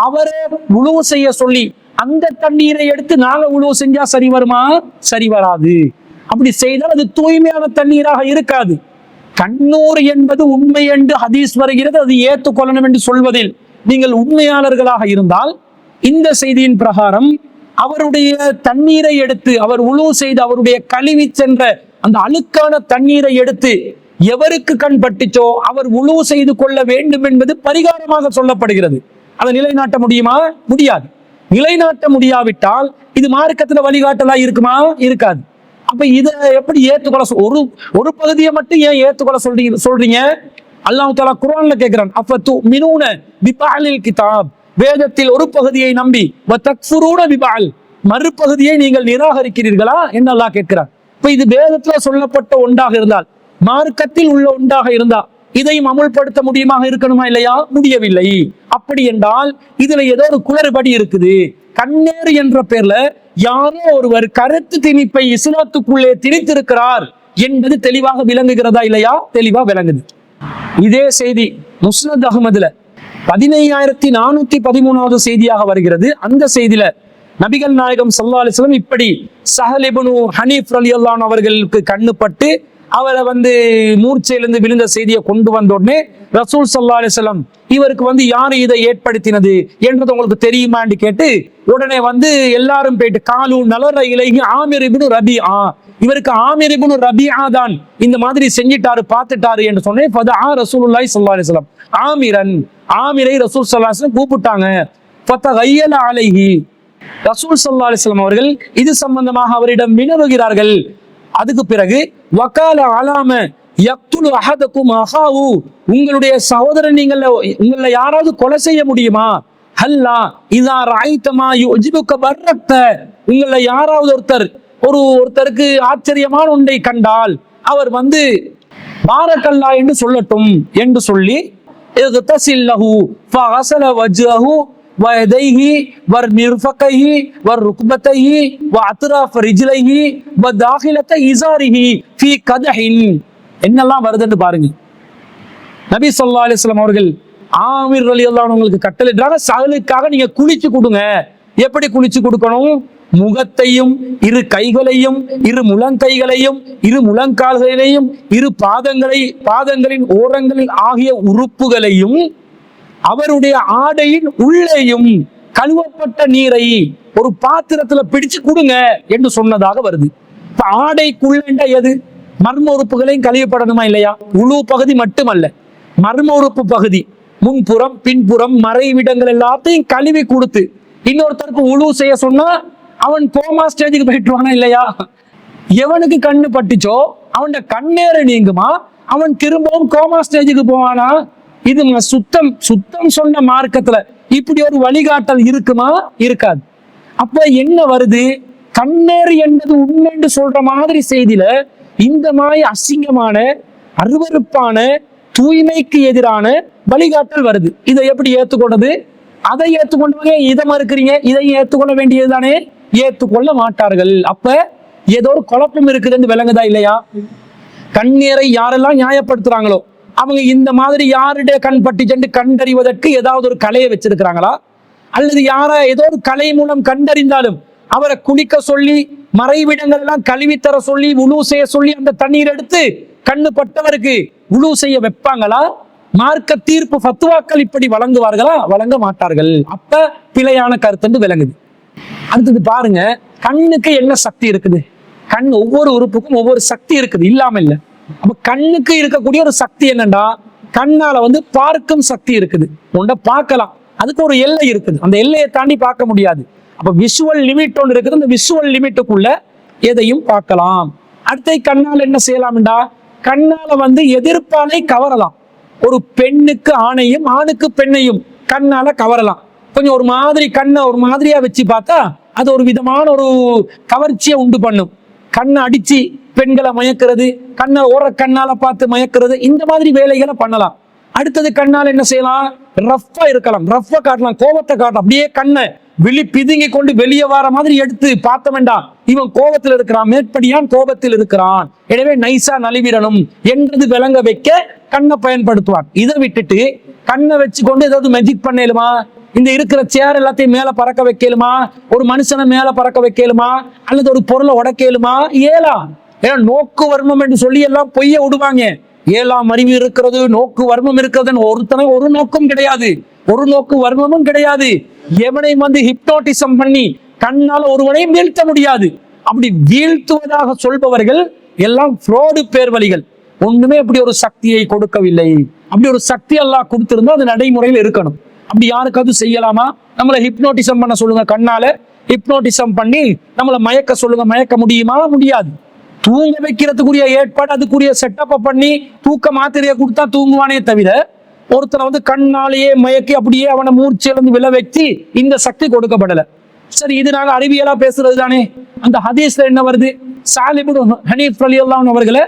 அவரை உழுவு செய்ய சொல்லி அந்த தண்ணீரை எடுத்து நாங்க உழுவு செஞ்சா சரி வருமா? சரி வராது. அப்படி செய்தால் அது தூய்மையான தண்ணீராக இருக்காது. கண்ணூர் என்பது உண்மை என்று ஹதீஸ் வருகிறது, அது ஏற்றுக்கொள்ளணும் என்று சொல்வதில் நீங்கள் உண்மையாளர்களாக இருந்தால் இந்த செய்தியின் பிரகாரம் அவருடைய தண்ணீரை எடுத்து அவர் உழு செய்து அவருடைய கழுவி சென்ற அந்த அழுக்கான தண்ணீரை எடுத்து எவருக்கு கண் பட்டுச்சோ அவர் உழு செய்து கொள்ள வேண்டும் என்பது பரிகாரமாக சொல்லப்படுகிறது. அதை நிலைநாட்ட முடியுமா? முடியாது. நிலைநாட்ட முடியாவிட்டால் இது மார்க்கத்துல வழிகாட்டலா இருக்குமா? இருக்காது. அப்ப இதை எப்படி ஏற்றுக்கொள்ள? ஒரு பகுதியை மட்டும் ஏன் ஏற்றுக்கொள்ள சொல்றீங்க? அல்லாஹ் தஆலா குர்ஆன்ல கேட்கிறான், அஃபது மினூன பிபஅலில் கிதாப், வேதத்தில் ஒரு பகுதியை நம்பி மறுபகுதியை நீங்கள் நிராகரிக்கிறீர்களா என்று அல்லாஹ் கேட்கிறார். இப்ப இது வேதத்துல சொல்லப்பட்ட ஒன்றாக இருந்தால், மார்க்கத்தில் உள்ள ஒன்றாக இருந்தா இதையும் அமுல்படுத்த முடியுமாக இருக்கணுமா இல்லையா? முடியவில்லை. அப்படி என்றால் இதுல ஏதோ ஒரு குளறுபடி இருக்குது. கண்ணேறு என்ற பேர்ல யாரோ ஒருவர் கருத்து திணிப்பை இஸ்லாத்துக்குள்ளே திணித்திருக்கிறார் என்பது தெளிவாக விளங்குகிறதா இல்லையா? தெளிவா விளங்குது. இதே செய்தி முஸ்னத் அஹ்மதுல 15413வது செய்தியாக வருகிறது. அந்த செய்தியில நபிகள் நாயகம் ஸல்லல்லாஹு அலைஹி வஸல்லம் இப்படி ஸஹல் இப்னு ஹனீஃப் ரலியல்லாஹு அன்ஹு அவர்களுக்கு கண்ணுப்பட்டு அவரை மூர்ச்சையிலிருந்து விழுந்த செய்தியை கொண்டு வந்த உடனே ரசூல் ஸல்லல்லாஹு அலைஹி வஸல்லம் இவருக்கு யாரு இதை ஏற்படுத்தினது என்றது உங்களுக்கு தெரியுமான்னு கேட்டு உடனே எல்லாரும் போயிட்டு காலு நலர இலைஹி ஆமிர் இப்னு ரபிஆ, இவருக்கு ஆமிர் இப்னு ரபிஆ தான் இந்த மாதிரி செஞ்சிட்டாரு பார்த்துட்டாரு என்று சொன்னேன். ஃபதஆ ரசூலுல்லாஹி ஸல்லல்லாஹு அலைஹி வஸல்லம் ஆமிரை ரசூல் ஸல்லல்லாஹு அலைஹி வஸல்லம் கூப்பிட்டாங்க. ஃபதகய்யல அலைஹி, ரசூல் ஸல்லல்லாஹு அலைஹி வஸல்லம் அவர்கள் இது சம்பந்தமாக அவரிடம் வினவுகிறார்கள். அதுக்கு பிறகு வகால அலாம யக்துலு அஹதகும் அஹாவு, உங்களுடைய சகோதரன் உங்களை யாராவது கொலை செய்ய முடியுமா? ஹல்லா இதா ரஐதமா யுஜிபுக பர்ரக்த, உங்களை யாராவது ஒருத்தருக்கு ஆச்சரியமான ஒன்றை கண்டால் அவர் பாரக்கல்லா என்று சொல்லட்டும் என்று சொல்லி இக்தஸில்லஹு ஃபகஸல வஜ்ஹஹு ويديه ومرفقيه وركبتيه واطراف رجليه وداخله ازاره في قدح. என்னெல்லாம் வருதுன்னு பாருங்க. நபி ஸல்லல்லாஹு அலைஹி வஸல்லம் அவர்கள் ஆமிர் ரலியல்லாஹு அன்ஹு கட்டளையிடுறாங்க, சஹலுக்காக நீங்க குளிச்சு கொடுங்க. எப்படி குளிச்சு கொடுக்கணும்? முகத்தையும் இரு கைகளையும் இரு முழங்கைகளையும் இரு முழங்கால்களையும் இரு பாதங்களின் ஓரங்களில் ஆகிய உறுப்புகளையும் அவருடைய ஆடையின் உள்ளேயும் கழுவப்பட்ட நீரை ஒரு பாத்திரத்துல பிடிச்சு கொடுங்க என்று சொன்னதாக வருது. இப்ப ஆடைக்குள்ள எது? மர்ம உறுப்புகளையும் கழுவப்படணுமா இல்லையா? உழு பகுதி மட்டுமல்ல, மர்ம உறுப்பு பகுதி, முன்புறம் பின்புறம் மறைவிடங்கள் எல்லாத்தையும் கழுவி கொடுத்து இன்னொருத்தருக்கு உழு செய்ய சொன்னா அவன் கோமா ஸ்டேஜுக்கு போயிட்டுவானா இல்லையா? எவனுக்கு கண்ணு பட்டுச்சோ அவன் கண்ணேற நீங்குமா, அவன் திரும்பவும் கோமா ஸ்டேஜுக்கு போவானா? இது சுத்தம் சொன்ன மார்க்கத்துல இப்படி ஒரு வழிகாட்டல் இருக்குமா? இருக்காது. அப்ப என்ன வருது? கண்ணேறு என்பது உண்மைன்னு சொல்ற மாதிரி செய்தியில இந்த மாதிரி அசிங்கமான அருவருப்பான தூய்மைக்கு எதிரான வழிகாட்டல் வருது. இதை எப்படி ஏத்துக்கொண்டது? அதை ஏத்துக்கொண்டவங்க இதை மறுக்கிறீங்க, இதை ஏத்துக்கொள்ள வேண்டியதுதானே? ஏத்துக்கொள்ள மாட்டார்கள். அப்ப ஏதோ ஒரு குழப்பம் இருக்குதுன்னு விளங்குதா இல்லையா? கண்ணீரை யாரெல்லாம் நியாயப்படுத்துறாங்களோ அவங்க இந்த மாதிரி யாருடைய கண் பட்டுச்சென்று கண்டறிவதற்கு ஏதாவது ஒரு கலையை வச்சிருக்கிறாங்களா? அல்லது ஏதோ ஒரு கலை மூலம் கண்டறிந்தாலும் அவரை குளிக்க சொல்லி மறைவிடங்கள் எல்லாம் கழுவித்தர சொல்லி உழு செய்ய சொல்லி அந்த தண்ணீர் எடுத்து கண்ணு பட்டவருக்கு உழு செய்ய வைப்பாங்களா? மார்க்க தீர்ப்பு ஃபத்வாக்கள் இப்படி வழங்குவார்களா? வழங்க மாட்டார்கள். அப்ப பிழையான கருத்து விளங்குது. அடுத்தது பாருங்க, கண்ணுக்கு என்ன சக்தி இருக்குது? கண் ஒவ்வொரு உறுப்புக்கும் ஒவ்வொரு சக்தி இருக்குது, இல்லாம இல்லை. அப்ப கண்ணுக்கு இருக்கக்கூடிய ஒரு சக்தி என்னன்னா, கண்ணால பார்க்கும் சக்தி இருக்குது. ஒன்றை பார்க்கலாம், அதுக்கு ஒரு எல்லை இருக்குது, அந்த எல்லையை தாண்டி பார்க்க முடியாது. அப்ப விஷுவல் லிமிட் ஒன்று இருக்குது, அந்த விஷுவல் லிமிட்டுக்குள்ள எதையும் பார்க்கலாம். அடுத்த கண்ணால் என்ன செய்யலாம்டா, கண்ணால எதிர்ப்பாலை கவரலாம். ஒரு பெண்ணுக்கு ஆணையும் ஆணுக்கு பெண்ணையும் கண்ணால கவரலாம். கொஞ்சம் ஒரு மாதிரி கண்ணை ஒரு மாதிரியா வச்சு பார்த்தா அது ஒரு விதமான ஒரு கவர்ச்சியை உண்டு பண்ணும். கண்ணை அடிச்சு பெண்களை மயக்கிறது, கண்ணை கண்ணால பார்த்து மயக்கிறது, இந்த மாதிரி வேலைகளை பண்ணலாம். அடுத்தது கண்ணால் என்ன செய்யலாம்? ரஃப்பா இருக்கலாம், ரஃப்பா காட்டலாம், கோபத்தை காட்டலாம். அப்படியே கண்ணை விழி பிதுங்கி கொண்டு வெளியே வர மாதிரி எடுத்து பார்த்த வேண்டாம், இவன் கோபத்தில் இருக்கிறான், மேற்படியான் கோபத்தில் இருக்கிறான், எனவே நைசா நலிவிடணும் என்றது விளங்க வைக்க கண்ணை பயன்படுத்துவான். இதை விட்டுட்டு கண்ணை வச்சு கொண்டு ஏதாவது மேஜிக் பண்ணலுமா? இந்த இருக்கிற சேர் எல்லாத்தையும் மேல பறக்க வைக்கலுமா? ஒரு மனுஷனை மேல பறக்க வைக்கலுமா? அல்லது ஒரு பொருளை உடைக்கலுமா? ஏலா. ஏன்னா நோக்கு வர்மம் என்று சொல்லி எல்லாம் பொய்ய விடுவாங்க. ஏழாம் அறிவு இருக்கிறது, நோக்கு வர்மம் இருக்கிறதுன்னு ஒரு நோக்கம் கிடையாது, ஒரு நோக்கு வர்மமும் கிடையாது. எவனை ஹிப்னோட்டிசம் பண்ணி கண்ணால ஒருவனையும் வீழ்த்த முடியாது. அப்படி வீழ்த்துவதாக சொல்பவர்கள் எல்லாம் ஃப்ராடு பேர்வழிகள். ஒண்ணுமே அப்படி ஒரு சக்தியை கொடுக்கவில்லை. அப்படி ஒரு சக்தி எல்லாம் கொடுத்திருந்தா அது நடைமுறையில் இருக்கணும். அப்படி யாருக்காவது செய்யலாமா? நம்மளை ஹிப்னோட்டிசம் பண்ண சொல்லுங்க, கண்ணால ஹிப்னோட்டிசம் பண்ணி நம்மளை மயக்க சொல்லுங்க, மயக்க முடியுமா? முடியாது. தூங்க வைக்கிறதுக்குரிய ஏற்பாடு, அதுக்குரிய செட்டப்பை பண்ணி தூக்க மாத்திரையை கொடுத்தா தூங்குவானே தவிர ஒருத்தரை வந்து கண்ணாலேயே மயக்கி அப்படியே அவனை மூர்ச்சியிலிருந்து விழ வச்சு இந்த சக்தி கொடுக்கப்படல. சரி, இது நாங்க அறிவியலா பேசுறது தானே. அந்த ஹதீஸ்ல என்ன வருது? சாலிபுன் ஹனீஃப் ரலியல்லாஹு அன்ஹு அவர்களை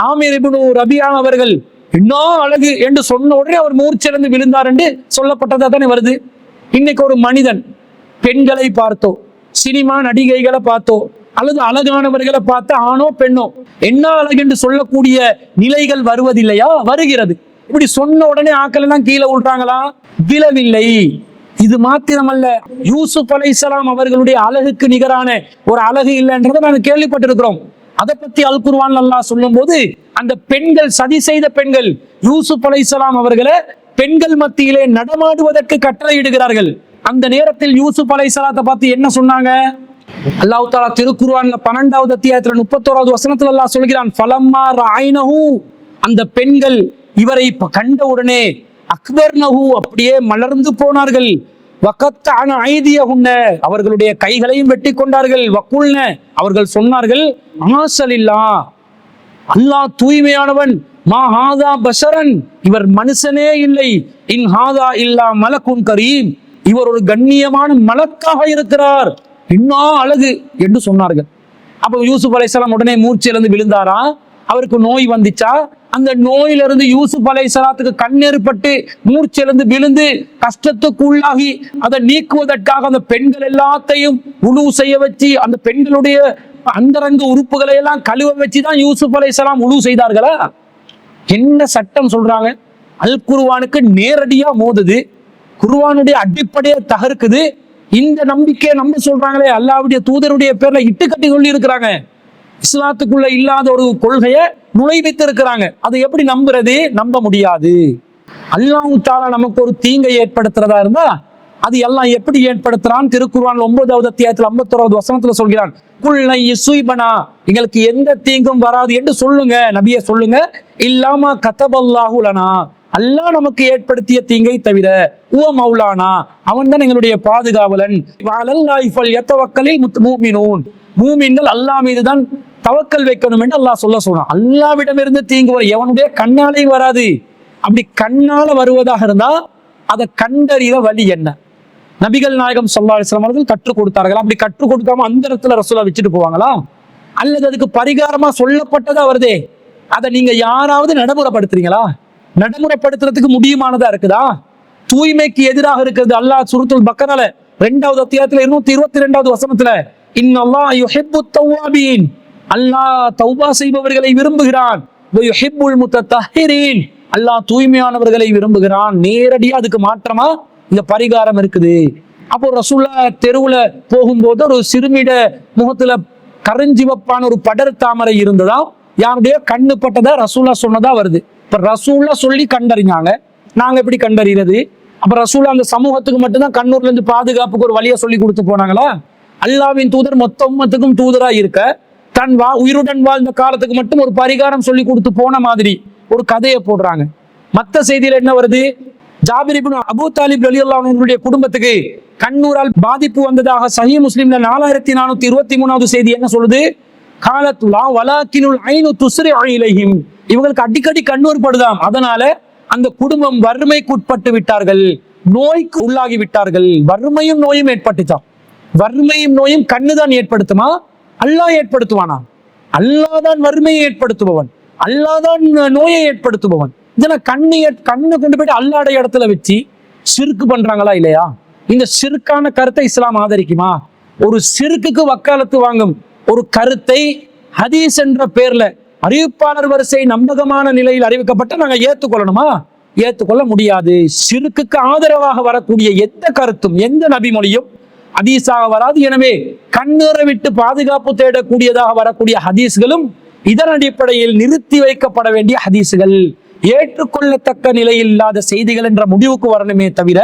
ஆமீர் இப்னு ரபியா அவர்கள் என்ன அழகு என்று சொன்ன உடனே அவர் மூர்ச்சியிலிருந்து விழுந்தார் என்று சொல்லப்பட்டதா தானே வருது. இன்னைக்கு ஒரு மனிதன் பெண்களை பார்த்தோ, சினிமா நடிகைகளை பார்த்தோ, அல்லது அழகானவர்களை பார்த்து ஆணோ பெண்ணோ என்ன அழகு என்று சொல்லக்கூடிய நிலைகள் வருவதில்லையா? வருகிறது. இப்படி சொன்ன உடனே ஆக்கள் எல்லாம் கீழே விழுறாங்களா? விழவில்லை. இது மாத்திரமல்ல, யூசுப் அலைஹிஸ்ஸலாம் அவர்களுடைய அழகுக்கு நிகரான ஒரு அழகு இல்லைன்றதை நாங்கள் கேள்விப்பட்டிருக்கிறோம். அதை பத்தி அல் குர்ஆன் அல்லாஹ் சொல்லும் போது அந்த பெண்கள், சதி செய்த பெண்கள் யூசுப் அலைஹிஸ்ஸலாம் அவர்களை பெண்கள் மத்தியிலே நடமாடுவதற்கு கட்டளையிடுகிறார்கள். அந்த நேரத்தில் யூசுப் அலைஹிஸ்ஸலாத்தை பார்த்து என்ன சொன்னாங்க? அல்லாஹ் தஆலா திருக்குர்ஆன்ல 12வது அத்தியாயத்துல 31வது வசனத்துல அல்லாஹ் சொல்கிறான், ஃபலம்மா ரஅய்னஹு, அந்த பெண்கள் இவரை கண்ட உடனே அக்பர்னஹு, அப்படியே மலர்ந்து போனார்கள். வகத்தஅன ஐதியஹுன்ன, அவர்களுடைய கைகளையும் வெட்டி கொண்டார்கள். வகுல்ன, அவர்கள் சொன்னார்கள், ஆஸலில்லா, அல்லாஹ் தூய்மையானவன், மா ஹாதா பஷரன், இவர் மனுஷனே இல்லை, இன் ஹாதா இல்லா மலக்குன் கரீம், இவர் ஒரு கண்ணியமான மலக்காக இருக்கிறார், இன்னும் அழகு என்று சொன்னார்கள். அப்போ யூசுப் அலைஹிஸ்ஸலாம் உடனே மூர்ச்சியிலிருந்து விழுந்தாரா? அவருக்கு நோய் வந்துச்சா? அந்த நோயிலிருந்து யூசுப் அலைஹிஸ்ஸலாத்துக்கு கண்ணேற்பட்டு மூர்ச்சியிலிருந்து விழுந்து கஷ்டத்துக்குள்ளாகி அதை நீக்குவதற்காக அந்த பெண்கள் எல்லாத்தையும் உழு செய்ய வச்சு அந்த பெண்களுடைய அந்தரங்க உறுப்புகளை எல்லாம் கழுவ வச்சுதான் யூசுப் அலைஹிஸ்ஸலாம் உழு செய்தார்களா? என்ன சட்டம் சொல்றாங்க? அல் குர்ஆனுக்கு நேரடியா மோதுது, குர்ஆனுடைய அடிப்படையை தகர்க்குது. இந்த நம்பிக்கையை நம்ப சொல்றாங்களே, அல்லாஹ்வுடைய தூதருடைய பேர்ல இட்டு கட்டி சொல்லி இருக்கிறாங்க. இஸ்லாத்துக்குள்ள இல்லாத ஒரு கொள்கையை நுழைவித்து இருக்கிறாங்க. அதை எப்படி நம்புறது? நம்ப முடியாது. அல்லாஹ் தஆலா நமக்கு ஒரு தீங்கை ஏற்படுத்துறதா இருந்தா அது எல்லாம் எப்படி ஏற்படுத்துறான்? திருக்குர்ஆன் 9வது அத்தியாயத்துல 51வது வசனத்துல சொல்கிறான், குல்லை யுஸீபனா, எங்களுக்கு எந்த தீங்கும் வராது என்று சொல்லுங்க, நபியே சொல்லுங்க, இல்லாமா கதபல்லாஹு லனா, அல்லாஹ் நமக்கு ஏற்படுத்திய தீங்கை தவிர, உவ மௌலானா, அவன் தான் எங்களுடைய பாதுகாவலன், வஅலல்லாஹி ஃபல்யதவக்கலில் முஃமினூன், மூமின்கள் அல்லாஹ் மீது தான் தவக்கல் வைக்கணும் என்று அல்லாஹ் சொல்றான். அல்லாஹ்விடமிருந்து தீங்கு வர எவனுடைய கண்ணாலையும் வராது. அப்படி கண்ணால வருவதாக இருந்தா அதை கண்டறிய வழி என்ன? நபிகள் நாயகம் ஸல்லல்லாஹு அலைஹி வஸல்லம் அவர்கள் கற்றுக் கொடுத்தார்கள். அப்படி கற்றுக் கொடுக்காம அந்த இடத்துல ரசூலா வச்சுட்டு போவாங்களா? அல்லது அதுக்கு பரிகாரமா சொல்லப்பட்டதா வருதே, அதை நீங்க யாராவது நடைமுறைப்படுத்துறீங்களா? நடைமுறைப்படுத்துறதுக்கு முடியுமானதா இருக்குதா? தூய்மைக்கு எதிராக இருக்கிறது. அல்லாஹ் சூரத்துல் பக்கரால 2வது அத்தியாயத்துல 222வது வசனத்துல, இன்னல்லாஹ் யுஹிப்புத் தவ்வாபீன், அல்லாஹ் தௌபா செய்பவர்களை விரும்புகிறான், வ யுஹிப்புல் முத்தத்தஹிரீன், அல்லாஹ் தூய்மையானவர்களை விரும்புகிறான். நேரடியா அதுக்கு மாற்றமா இந்த பரிகாரம் இருக்குது. அப்போ ரசூலுல்லாஹ் தெருவுல போகும்போது ஒரு சிறுமிட முகத்துல கருஞ்சிவப்பான ஒரு படர் தாமரை இருந்ததா, யாருடைய கண்ணு பட்டதா ரசூலுல்லாஹ் சொன்னதா வருது. இப்ப ரசூலுல்லாஹ் சொல்லி கண்டறிஞ்சாங்க, நாங்க எப்படி கண்டறிகிறது? அப்ப ரசூலுல்லாஹ் அந்த சமூகத்துக்கு மட்டும்தான் கண்ணூர்ல இருந்து பாதுகாப்புக்கு ஒரு வழியை சொல்லி கொடுத்து போனாங்களா? அல்லாஹ்வின் தூதர் மொத்த உம்மத்துக்கும் தூதரா இருக்க, தன் உயிருடன் வாழ்ந்த காலத்துக்கு மட்டும் ஒரு பரிகாரம் சொல்லி கொடுத்து போன மாதிரி ஒரு கதையை போடுறாங்க. மத்த செய்தியில என்ன வருது? ஜாபிர் இப்னு அபூ தாலிப் ரலியல்லாஹு அன்ஹுடைய குடும்பத்துக்கு கண்ணூரால் பாதிப்பு வந்ததாக சஹீஹ் முஸ்லிம்ல 4423வது செய்தி என்ன சொல்லுது? காலத்துலா வலாக்கினுல் ஐனு துஸ்ரிஉ இலைஹிம், இவங்களுக்கு அடிக்கடி கண்ணூர் படுதாம், அதனால அந்த குடும்பம் வறுமைக்குட்பட்டு விட்டார்கள், நோய்க்கு உள்ளாகி விட்டார்கள். வறுமையும் நோயும் ஏற்பட்டுச்சாம். வறுமையும் நோயும் கண்ணுதான் ஏற்படுத்துமா? அல்லாஹ் ஏற்படுத்துவானா? அல்லாஹ் தான் வறுமையை ஏற்படுத்துபவன், அல்லாஹ் தான் நோயை ஏற்படுத்துபவன். இதெல்லாம் கண்ணை கொண்டு போயிட்டு அல்லாஹ்வுடைய இடத்துல வச்சு ஷிர்க் பண்றாங்களா இல்லையா? இந்த ஷிர்கான கருத்தை இஸ்லாம் ஆதரிக்குமா? ஒரு ஷிர்க்குக்கு வக்காலத்து வாங்கும் ஒரு கருத்தை ஹதீஸ் என்ற பேர்ல அறிவிப்பாளர் வரிசை நம்பகமான நிலையில் அறிவிக்கப்பட்ட நாங்க ஏற்றுக்கொள்ளணுமா? ஏற்றுக்கொள்ள முடியாது. ஷிர்க்குக்கு ஆதரவாக வரக்கூடிய எந்த கருத்தும் எந்த நபிமொழியும் ஹதீஸாக வராது. எனவே கண்ணீரை விட்டு பாதுகாப்பு தேடக்கூடியதாக வரக்கூடிய ஹதீஸ்களும் இதன் அடிப்படையில் நிறுத்தி வைக்கப்பட வேண்டிய ஹதீஸ்கள், ஏற்றுக்கொள்ளத்தக்க நிலையில் இல்லாத செய்திகள் என்ற முடிவுக்கு வரணுமே தவிர,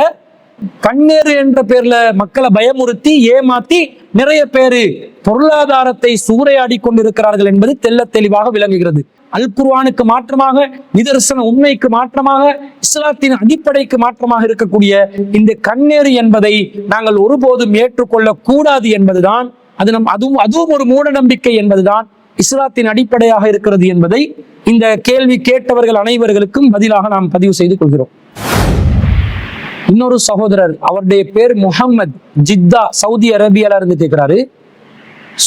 கண்ணீர் என்ற பேர்ல மக்களை பயமுறுத்தி ஏமாத்தி நிறைய பேரு பொருளாதாரத்தை சூறையாடி கொண்டிருக்கிறார்கள் என்பது தெல்ல தெளிவாக விளங்குகிறது. அல் குர்ஆனுக்கு மாற்றமாக, நிதர்சன உண்மைக்கு மாற்றமாக, இஸ்லாத்தின் அடிப்படைக்கு மாற்றமாக இருக்கக்கூடிய இந்த கண்ணீர் என்பதை நாங்கள் ஒருபோதும் ஏற்றுக்கொள்ள கூடாது என்பதுதான், அதுவும் ஒரு மூட நம்பிக்கை என்பதுதான் இஸ்லாத்தின் அடிப்படையாக இருக்கிறது என்பதை இந்த கேள்வி கேட்டவர்கள் அனைவர்களுக்கும் பதிலாக நாம் பதிவு செய்து கொள்கிறோம். இன்னொரு சகோதரர், அவருடைய பேர் முஹம்மத், ஜித்தா, சவுதி அரேபியால இருந்து கேட்கிறாரு,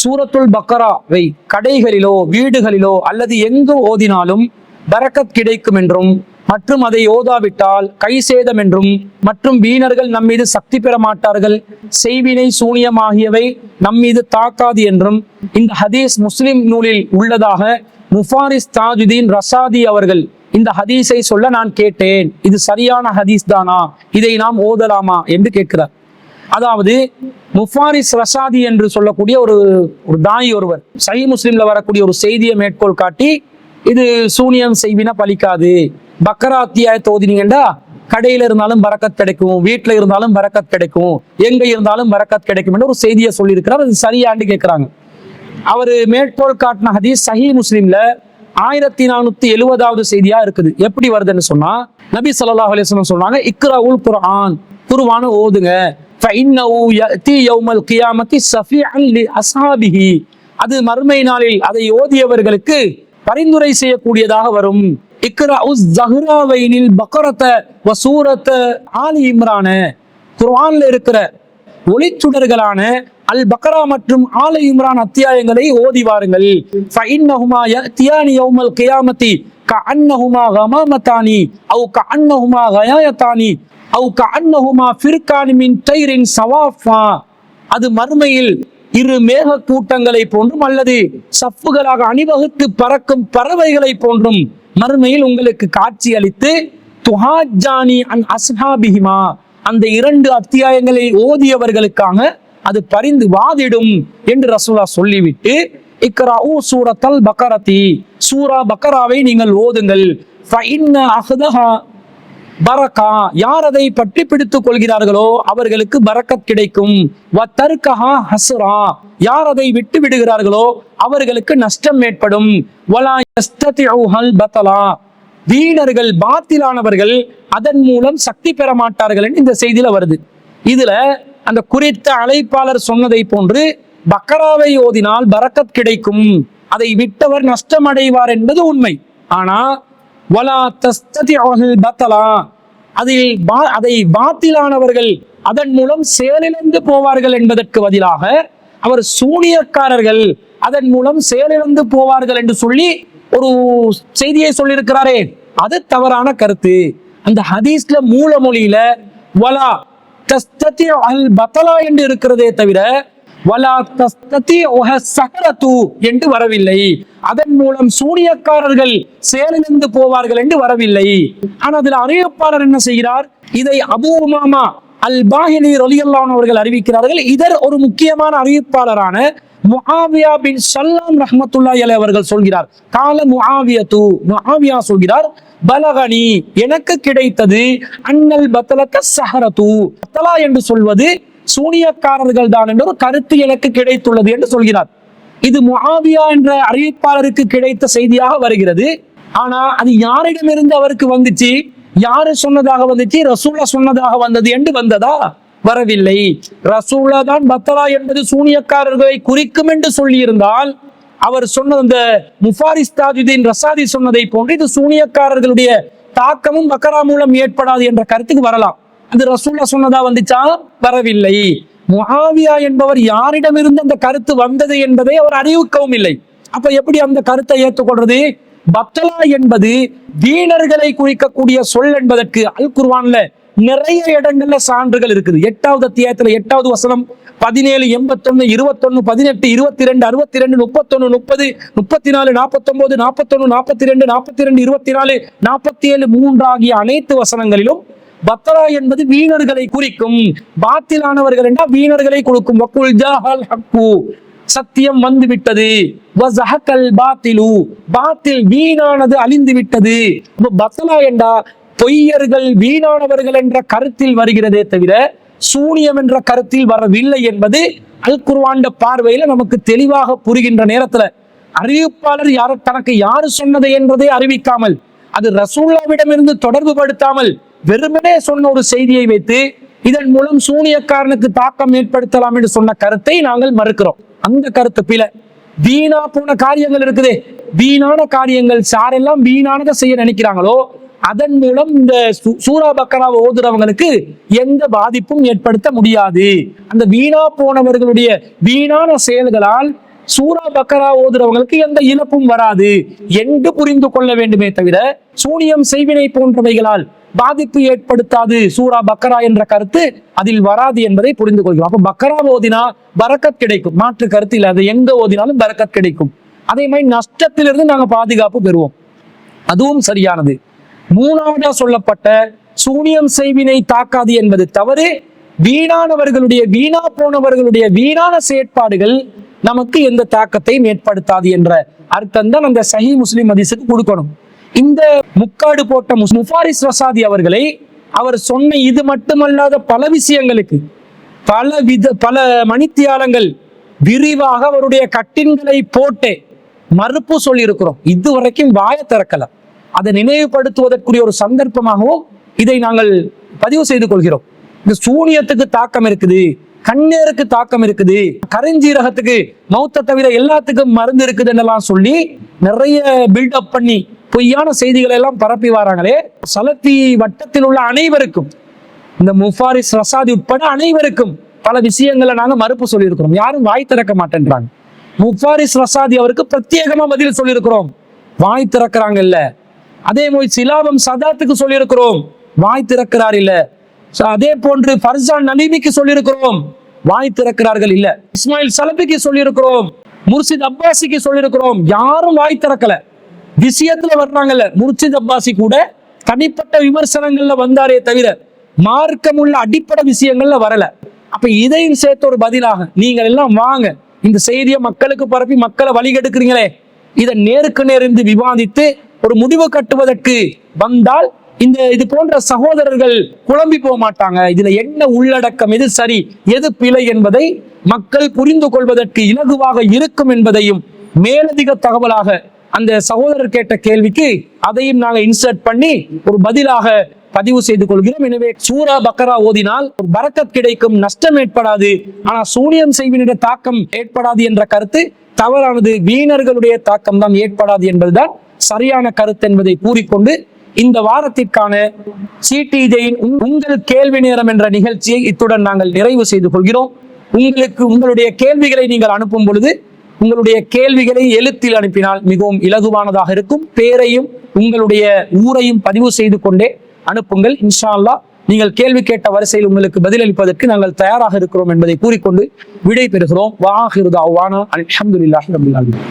சூரத்துல் பக்கராவை கடைகளிலோ வீடுகளிலோ அல்லது எங்கு ஓதினாலும் பரக்கத் கிடைக்கும் என்றும் மற்றும் அதை ஓதாவிட்டால் கை சேதம் என்றும் மற்றும் வீணர்கள் நம்மீது சக்தி பெற மாட்டார்கள், செய்வினை சூனியம் ஆகியவை நம்மீது தாக்காது என்றும் இந்த ஹதீஸ் முஸ்லிம் நூலில் உள்ளதாக முஃபாரிஸ் தாஜுதீன் ரசாதி அவர்கள் இந்த ஹதீஸை சொல்ல நான் கேட்டேன். இது சரியான ஹதீஸ் தானா? இதை நாம் ஓதலாமா என்று கேட்கிறார். அதாவது முஃபாரிஸ் ரசாதி என்று சொல்லக்கூடிய ஒரு தாய் ஒருவர் சஹீஹ் முஸ்லிம்ல வரக்கூடிய ஒரு செய்தியை மேற்கோள் காட்டி, இது சூனியம் செய்வினா பலிக்காது, பக்கரா அத்தியாயத்தை ஓதினீங்கண்டா கடையில இருந்தாலும் பரக்கத் கிடைக்கும், வீட்டுல இருந்தாலும் பரக்கத் கிடைக்கும், எங்க இருந்தாலும் பரக்கத் கிடைக்கும் என்று ஒரு செய்தியை சொல்லியிருக்கிறார். அது சரியாண்டு கேட்கிறாங்க. அவரு மேற்கோள் காட்டின ஹதீஸ் சஹீஹ் முஸ்லிம்ல 1470வது செய்தியா இருக்குது. எப்படி வருதுன்னு சொன்னா, நபி ஸல்லல்லாஹு அலைஹி வஸல்லம் சொல்றாங்க, இக்ராஉல் குர்ஆன், குர்ஆனை ஓதுங்க, ஃபஇன்னஹு யஅதி யௌமல் கியாமத்தி ஸஃபிஅன் லிஅஸ்ஹாபிஹி, அது மறுமை நாளில் அதை ஓதியவர்களுக்கு பரிந்துரை செய்யக்கூடியதாக வரும். இக்ராஉஸ் ஸஹ்ராவைனில் பக்ரத வ சூரத ஆலி இம்ரான, குர்ஆன்ல இருக்கிற ஒளிச்சுடர்களான அல் பக்ரா மற்றும் ஆல இம்ரான் அத்தியாயங்களை ஓதி வாருங்கள். ஃபஇன்னஹுமா யஅதியானி யௌமல் கியாமத்தி கஅன்னஹுமா கமாமதானி அவ் கஅன்னஹுமா கயாயதானி அவ் கஅன்னஹுமா ஃபிர்கானி மின் தைரின் சவாஃபா, அது மறுமையில் இரு மேக கூட்டங்களை போன்றும் அல்லது சஃப்புகளாக அணிவகுத்து பறக்கும் பறவைகளை போன்றும் மறுமையில் உங்களுக்கு காட்சி அளித்து துஹாஜானி அன் அஸ்ஹாபிஹிமா, அந்த 2 அத்தியாயங்களை ஓதியவர்களுக்காக அது பரிந்து வாதிடும் என்று ரசூலா சொல்லிவிட்டு, இக்ராஉ சூரத்தல் பக்கரதி, சூரா பக்கராவை நீங்கள் ஓதுங்கள், ஃபஇன்ன அஹ்தஹா பரக்கா, யார் அதை பற்றி பிடித்துக் கொள்கிறார்களோ அவர்களுக்கு பரக்கத் கிடைக்கும், வ தர்கஹா ஹஸ்ரா, யார் அதை விட்டு விடுகிறார்களோ அவர்களுக்கு நஷ்டம் ஏற்படும், வலா யஸ்ததிஉஹல் பதலா, வீணர்கள் பாத்திலானவர்கள் அதன் மூலம் சக்தி பெற மாட்டார்கள் என்று இந்த செய்தியில வருது. இதுல அந்த குறித்த அழைப்பாளர் சொன்னதை போன்று பக்கராவை ஓதினால் பரக்கத் கிடைக்கும், அதை விட்டவர் நஷ்டம் அடைவார் என்பது உண்மை. ஆனா வலா தஸ்ததிஉல் பதலா, அதை பாத்திலானவர்கள் அதன் மூலம் செயலிழந்து போவார்கள் என்பதற்கு பதிலாக அவர் சூனியக்காரர்கள் அதன் மூலம் செயலிழந்து போவார்கள் என்று சொல்லி ஒரு செய்தியை சொல்லியிருக்கிறாரே, அது தவறான கருத்து. அந்த ஹதீஸ்ல மூல மொழியில வலா தஸ்ததிஉல் பதலா என்று இருக்கிறதே தவிர வலா தஸ்ததிஉஹ ஸஹரது என்று வரவில்லை. அதன் மூலம் சூனியக்காரர்கள் செயலிழந்து போவார்கள் என்று வரவில்லை. ஆனால் அதில் அறிவிப்பாளர் என்ன செய்கிறார், இதை அபூ உமாமா அல் பாஹிலி ரலியல்லாஹு அன்ஹு அவர்கள் அறிவிக்கிறார்கள். இதர் ஒரு முக்கியமான அறிவிப்பாளரான முஆவியா பின் ஸல்லாம் ரஹ்மத்துல்லாஹி அலைஹி அவர்கள் சொல்கிறார், கால முஆவியா சொல்கிறார், பலகனி, எனக்கு கிடைத்தது, அன்னல் பத்தலக ஸஹரது, பத்தலா என்று சொல்வது சூனியக்காரர்கள் தான் என்ற ஒரு கருத்து எனக்கு கிடைத்துள்ளது என்று சொல்கிறார். இது முஆவியா என்ற அறிவிப்பாளருக்கு கிடைத்த செய்தியாக வருகிறது. ஆனா அது யாரிடமிருந்து அவருக்கு வந்துச்சு, யாரு சொன்னதாக வந்துச்சு, ரசூலா சொன்னதாக வந்தது என்று வந்ததா? வரவில்லை. ரசூலா தான் பத்தலா என்பது சூனியக்காரர்களை குறிக்கும் என்று சொல்லி இருந்தால், அவர் சொன்ன அந்த முஃபாரிஸ் தாஜுதீன் ரசாதி சொன்னதை போன்று இது சூனியக்காரர்களுடைய தாக்கமும் பக்கரா மூலம் ஏற்படாது என்ற கருத்துக்கு வரலாம். அது ரசூலா சொன்னதா வந்துச்சா? வரவில்லை. முஆவியா என்பவர் யாரிடமிருந்து அந்த கருத்து வந்தது என்பதை அவர் அறிவிக்கவும் இல்லை. அப்ப எப்படி அந்த கருத்தை ஏற்றுக்கொள்றது? பத்தலா என்பது வீணர்களை குறிக்கக்கூடிய சொல் என்பதற்கு அல் குர்ஆன்ல நிறைய இடங்கள்ல சான்றுகள் இருக்குது. 8வது அத்தியாயத்துல 8வது வசனம், 17, 81, 21, 18, 22, 62, 31, 30, 34, 49, 41, 42, 42, 24, 47, 3 ஆகிய அனைத்து வசனங்களிலும் பத்தலா என்பது வீணர்களை குறிக்கும். பாத்திலானவர்கள் என்றால் வீணர்களை கொடுக்கும். வக்குல் ஜாஹல் ஹக்கு, சத்தியம் வந்து விட்டது, வஸஹகல் பாத்திலு, பாத்தில் வீணானது அழிந்து விட்டது. பத்தலா என்றா பொய்யர்கள் வீணானவர்கள் என்ற கருத்தில் வருகிறதே தவிர சூனியம் என்ற கருத்தில் வரவில்லை என்பது அல் குர்ஆன் பார்வையில நமக்கு தெளிவாக புரிகின்ற நேரத்துல அறிவிப்பாளர் தனக்கு யாரு சொன்னது என்பதை அறிவிக்காமல், அது ரசூலுல்லாஹ்விடமிருந்து தொடர்பு படுத்தாமல் வெறுமனே சொன்ன ஒரு செய்தியை வைத்து இதன் மூலம் சூனியக்காரனுக்கு தாக்கம் ஏற்படுத்தலாம் என்று சொன்ன கருத்தை நாங்கள் மறுக்கிறோம். அந்த கருத்து பிழை. வீணா போன காரியங்கள் இருக்குதே, வீணான காரியங்கள் யாரெல்லாம் வீணானதை செய்ய நினைக்கிறாங்களோ அதன் மூலம் இந்த சூரா பக்கராவை ஓதுறவங்களுக்கு எந்த பாதிப்பும் ஏற்படுத்த முடியாது. அந்த வீணா போனவர்களுடைய வீணான செயல்களால் சூரா பக்கரா ஓதுறவங்களுக்கு எந்த இழப்பும் வராது என்று புரிந்து கொள்ள வேண்டுமே தவிர சூனியம் செய்வினை போன்றவைகளால் பாதிப்பு ஏற்படுத்தாது சூரா பக்கரா என்ற கருத்து அதில் வராது என்பதை புரிந்து கொள்கிறோம். அப்ப பக்கரா ஓதினா பரக்கத் கிடைக்கும், மாற்று கருத்து இல்லை. அது எங்க ஓதினாலும் பரக்கத் கிடைக்கும். அதே மாதிரி நஷ்டத்திலிருந்து நாங்க பாதுகாப்பு பெறுவோம், அதுவும் சரியானது. மூணாவதா சொல்லப்பட்ட சூனியம் செய்வினை தாக்காது என்பது தவறு. வீணானவர்களுடைய வீணா போனவர்களுடைய வீணான செயற்பாடுகள் நமக்கு எந்த தாக்கத்தையும் ஏற்படுத்தாது என்ற அர்த்தம் தான் அந்த சஹி முஸ்லிம் ஹதீஸுக்கு கொடுக்கணும். இந்த முக்காடு போட்ட முஃபாரிஸ் ரசாதி அவர்களை அவர் சொன்ன இது மட்டுமல்லாத பல விஷயங்களுக்கு பல மணித்தியாலங்கள் விரிவாக அவருடைய கட்டின்களை போட்டு மறுப்பு சொல்லி இருக்கிறோம். இதுவரைக்கும் வாய திறக்கல. அதை நினைவுபடுத்துவதற்குரிய ஒரு சந்தர்ப்பமாகவும் இதை நாங்கள் பதிவு செய்து கொள்கிறோம். இந்த சூனியத்துக்கு தாக்கம் இருக்குது, கண்ணீருக்கு தாக்கம் இருக்குது, கருஞ்சீரகத்துக்கு மௌத்தை தவிர எல்லாத்துக்கும் மருந்து இருக்குது என்னெல்லாம் சொல்லி நிறைய பில்டப் பண்ணி பொய்யான செய்திகளை எல்லாம் பரப்பி வராங்களே. சலஃபி வட்டத்தில் உள்ள அனைவருக்கும், இந்த முஃபாரிஸ் ரசாதி உட்பட அனைவருக்கும் பல விஷயங்களை நாங்க மறுப்பு சொல்லியிருக்கிறோம். யாரும் வாய் திறக்க மாட்டேன்றாங்க. முஃபாரிஸ் ரசாதி அவருக்கு பிரத்யேகமா பதில் சொல்லியிருக்கிறோம், வாய் திறக்கிறாங்க இல்ல. அதே மாதிரி சிலாபம் சதாத்துக்கு சொல்லியிருக்கிறோம், வாய் திறக்கிறார் இல்ல. அதே போன்று ஃபர்சான் நலீமிக்கு சொல்லியிருக்கிறோம், வாய் திறக்கிறார்கள் இல்ல. இஸ்மாயில் சலபிக்கு சொல்லியிருக்கிறோம், முர்ஷித் அப்பாசிக்கு சொல்லியிருக்கிறோம், யாரும் வாய் திறக்கல. விஷயத்துல வர்றாங்கல்ல, முர்ஷித் அப்பாசி கூட தனிப்பட்ட விமர்சனங்கள்ல வந்தாரே தவிர மார்க்கமுள்ள அடிப்படை விஷயங்கள்ல வரல. அப்ப இதையும் சேர்த்து ஒரு பதிலாக நீங்கள் எல்லாம் வாங்க, இந்த செய்தியை மக்களுக்கு பரப்பி மக்களை வழிகெடுக்கிறீங்களே, இதை நேருக்கு நேர்ந்து விவாதித்து ஒரு முடிவு கட்டுவதற்கு வந்தால் இது போன்ற சகோதரர்கள் குழம்பி போக மாட்டாங்க. இதுல என்ன உள்ளடக்கம், எது சரி எது பிழை என்பதை மக்கள் புரிந்து கொள்வதற்கு இலகுவாக இருக்கும் என்பதையும் மேலதிக தகவலாக அந்த சகோதரர் கேட்ட கேள்விக்கு அதையும் நாங்கள் இன்சர்ட் பண்ணி ஒரு பதிலாக பதிவு செய்து கொள்கிறோம். எனவே சூரா பக்கரா ஓதினால் ஒரு பரக்கத் கிடைக்கும், நஷ்டம் ஏற்படாது. ஆனா சூனியம் செய்வினுடைய தாக்கம் ஏற்படாது என்ற கருத்து தவறானது. வீணர்களுடைய தாக்கம் தான் ஏற்படாது என்பதுதான் சரியான கருத்து என்பதை கூறிக்கொண்டு இந்த வாரத்திற்கான சிடிஜேயின் உங்கள் கேள்வி நேரம் என்ற நிகழ்ச்சியை இத்துடன் நாங்கள் நிறைவு செய்து கொள்கிறோம். உங்களுடைய கேள்விகளை நீங்கள் அனுப்பும் பொழுது உங்களுடைய கேள்விகளை எழுத்தில் அனுப்பினால் மிகவும் இலகுவானதாக இருக்கும். பேரையும் உங்களுடைய ஊரையும் பதிவு செய்து கொண்டே அனுப்புங்கள். இன்ஷா அல்லாஹ் நீங்கள் கேள்வி கேட்ட வரிசையில் உங்களுக்கு பதிலளிப்பதற்கு நாங்கள் தயாராக இருக்கிறோம் என்பதை கூறிக்கொண்டு விடை பெறுகிறோம். வஆகிரு தஅவானா அல்ஹம்துலில்லாஹி ரப்பில் ஆலமீன்.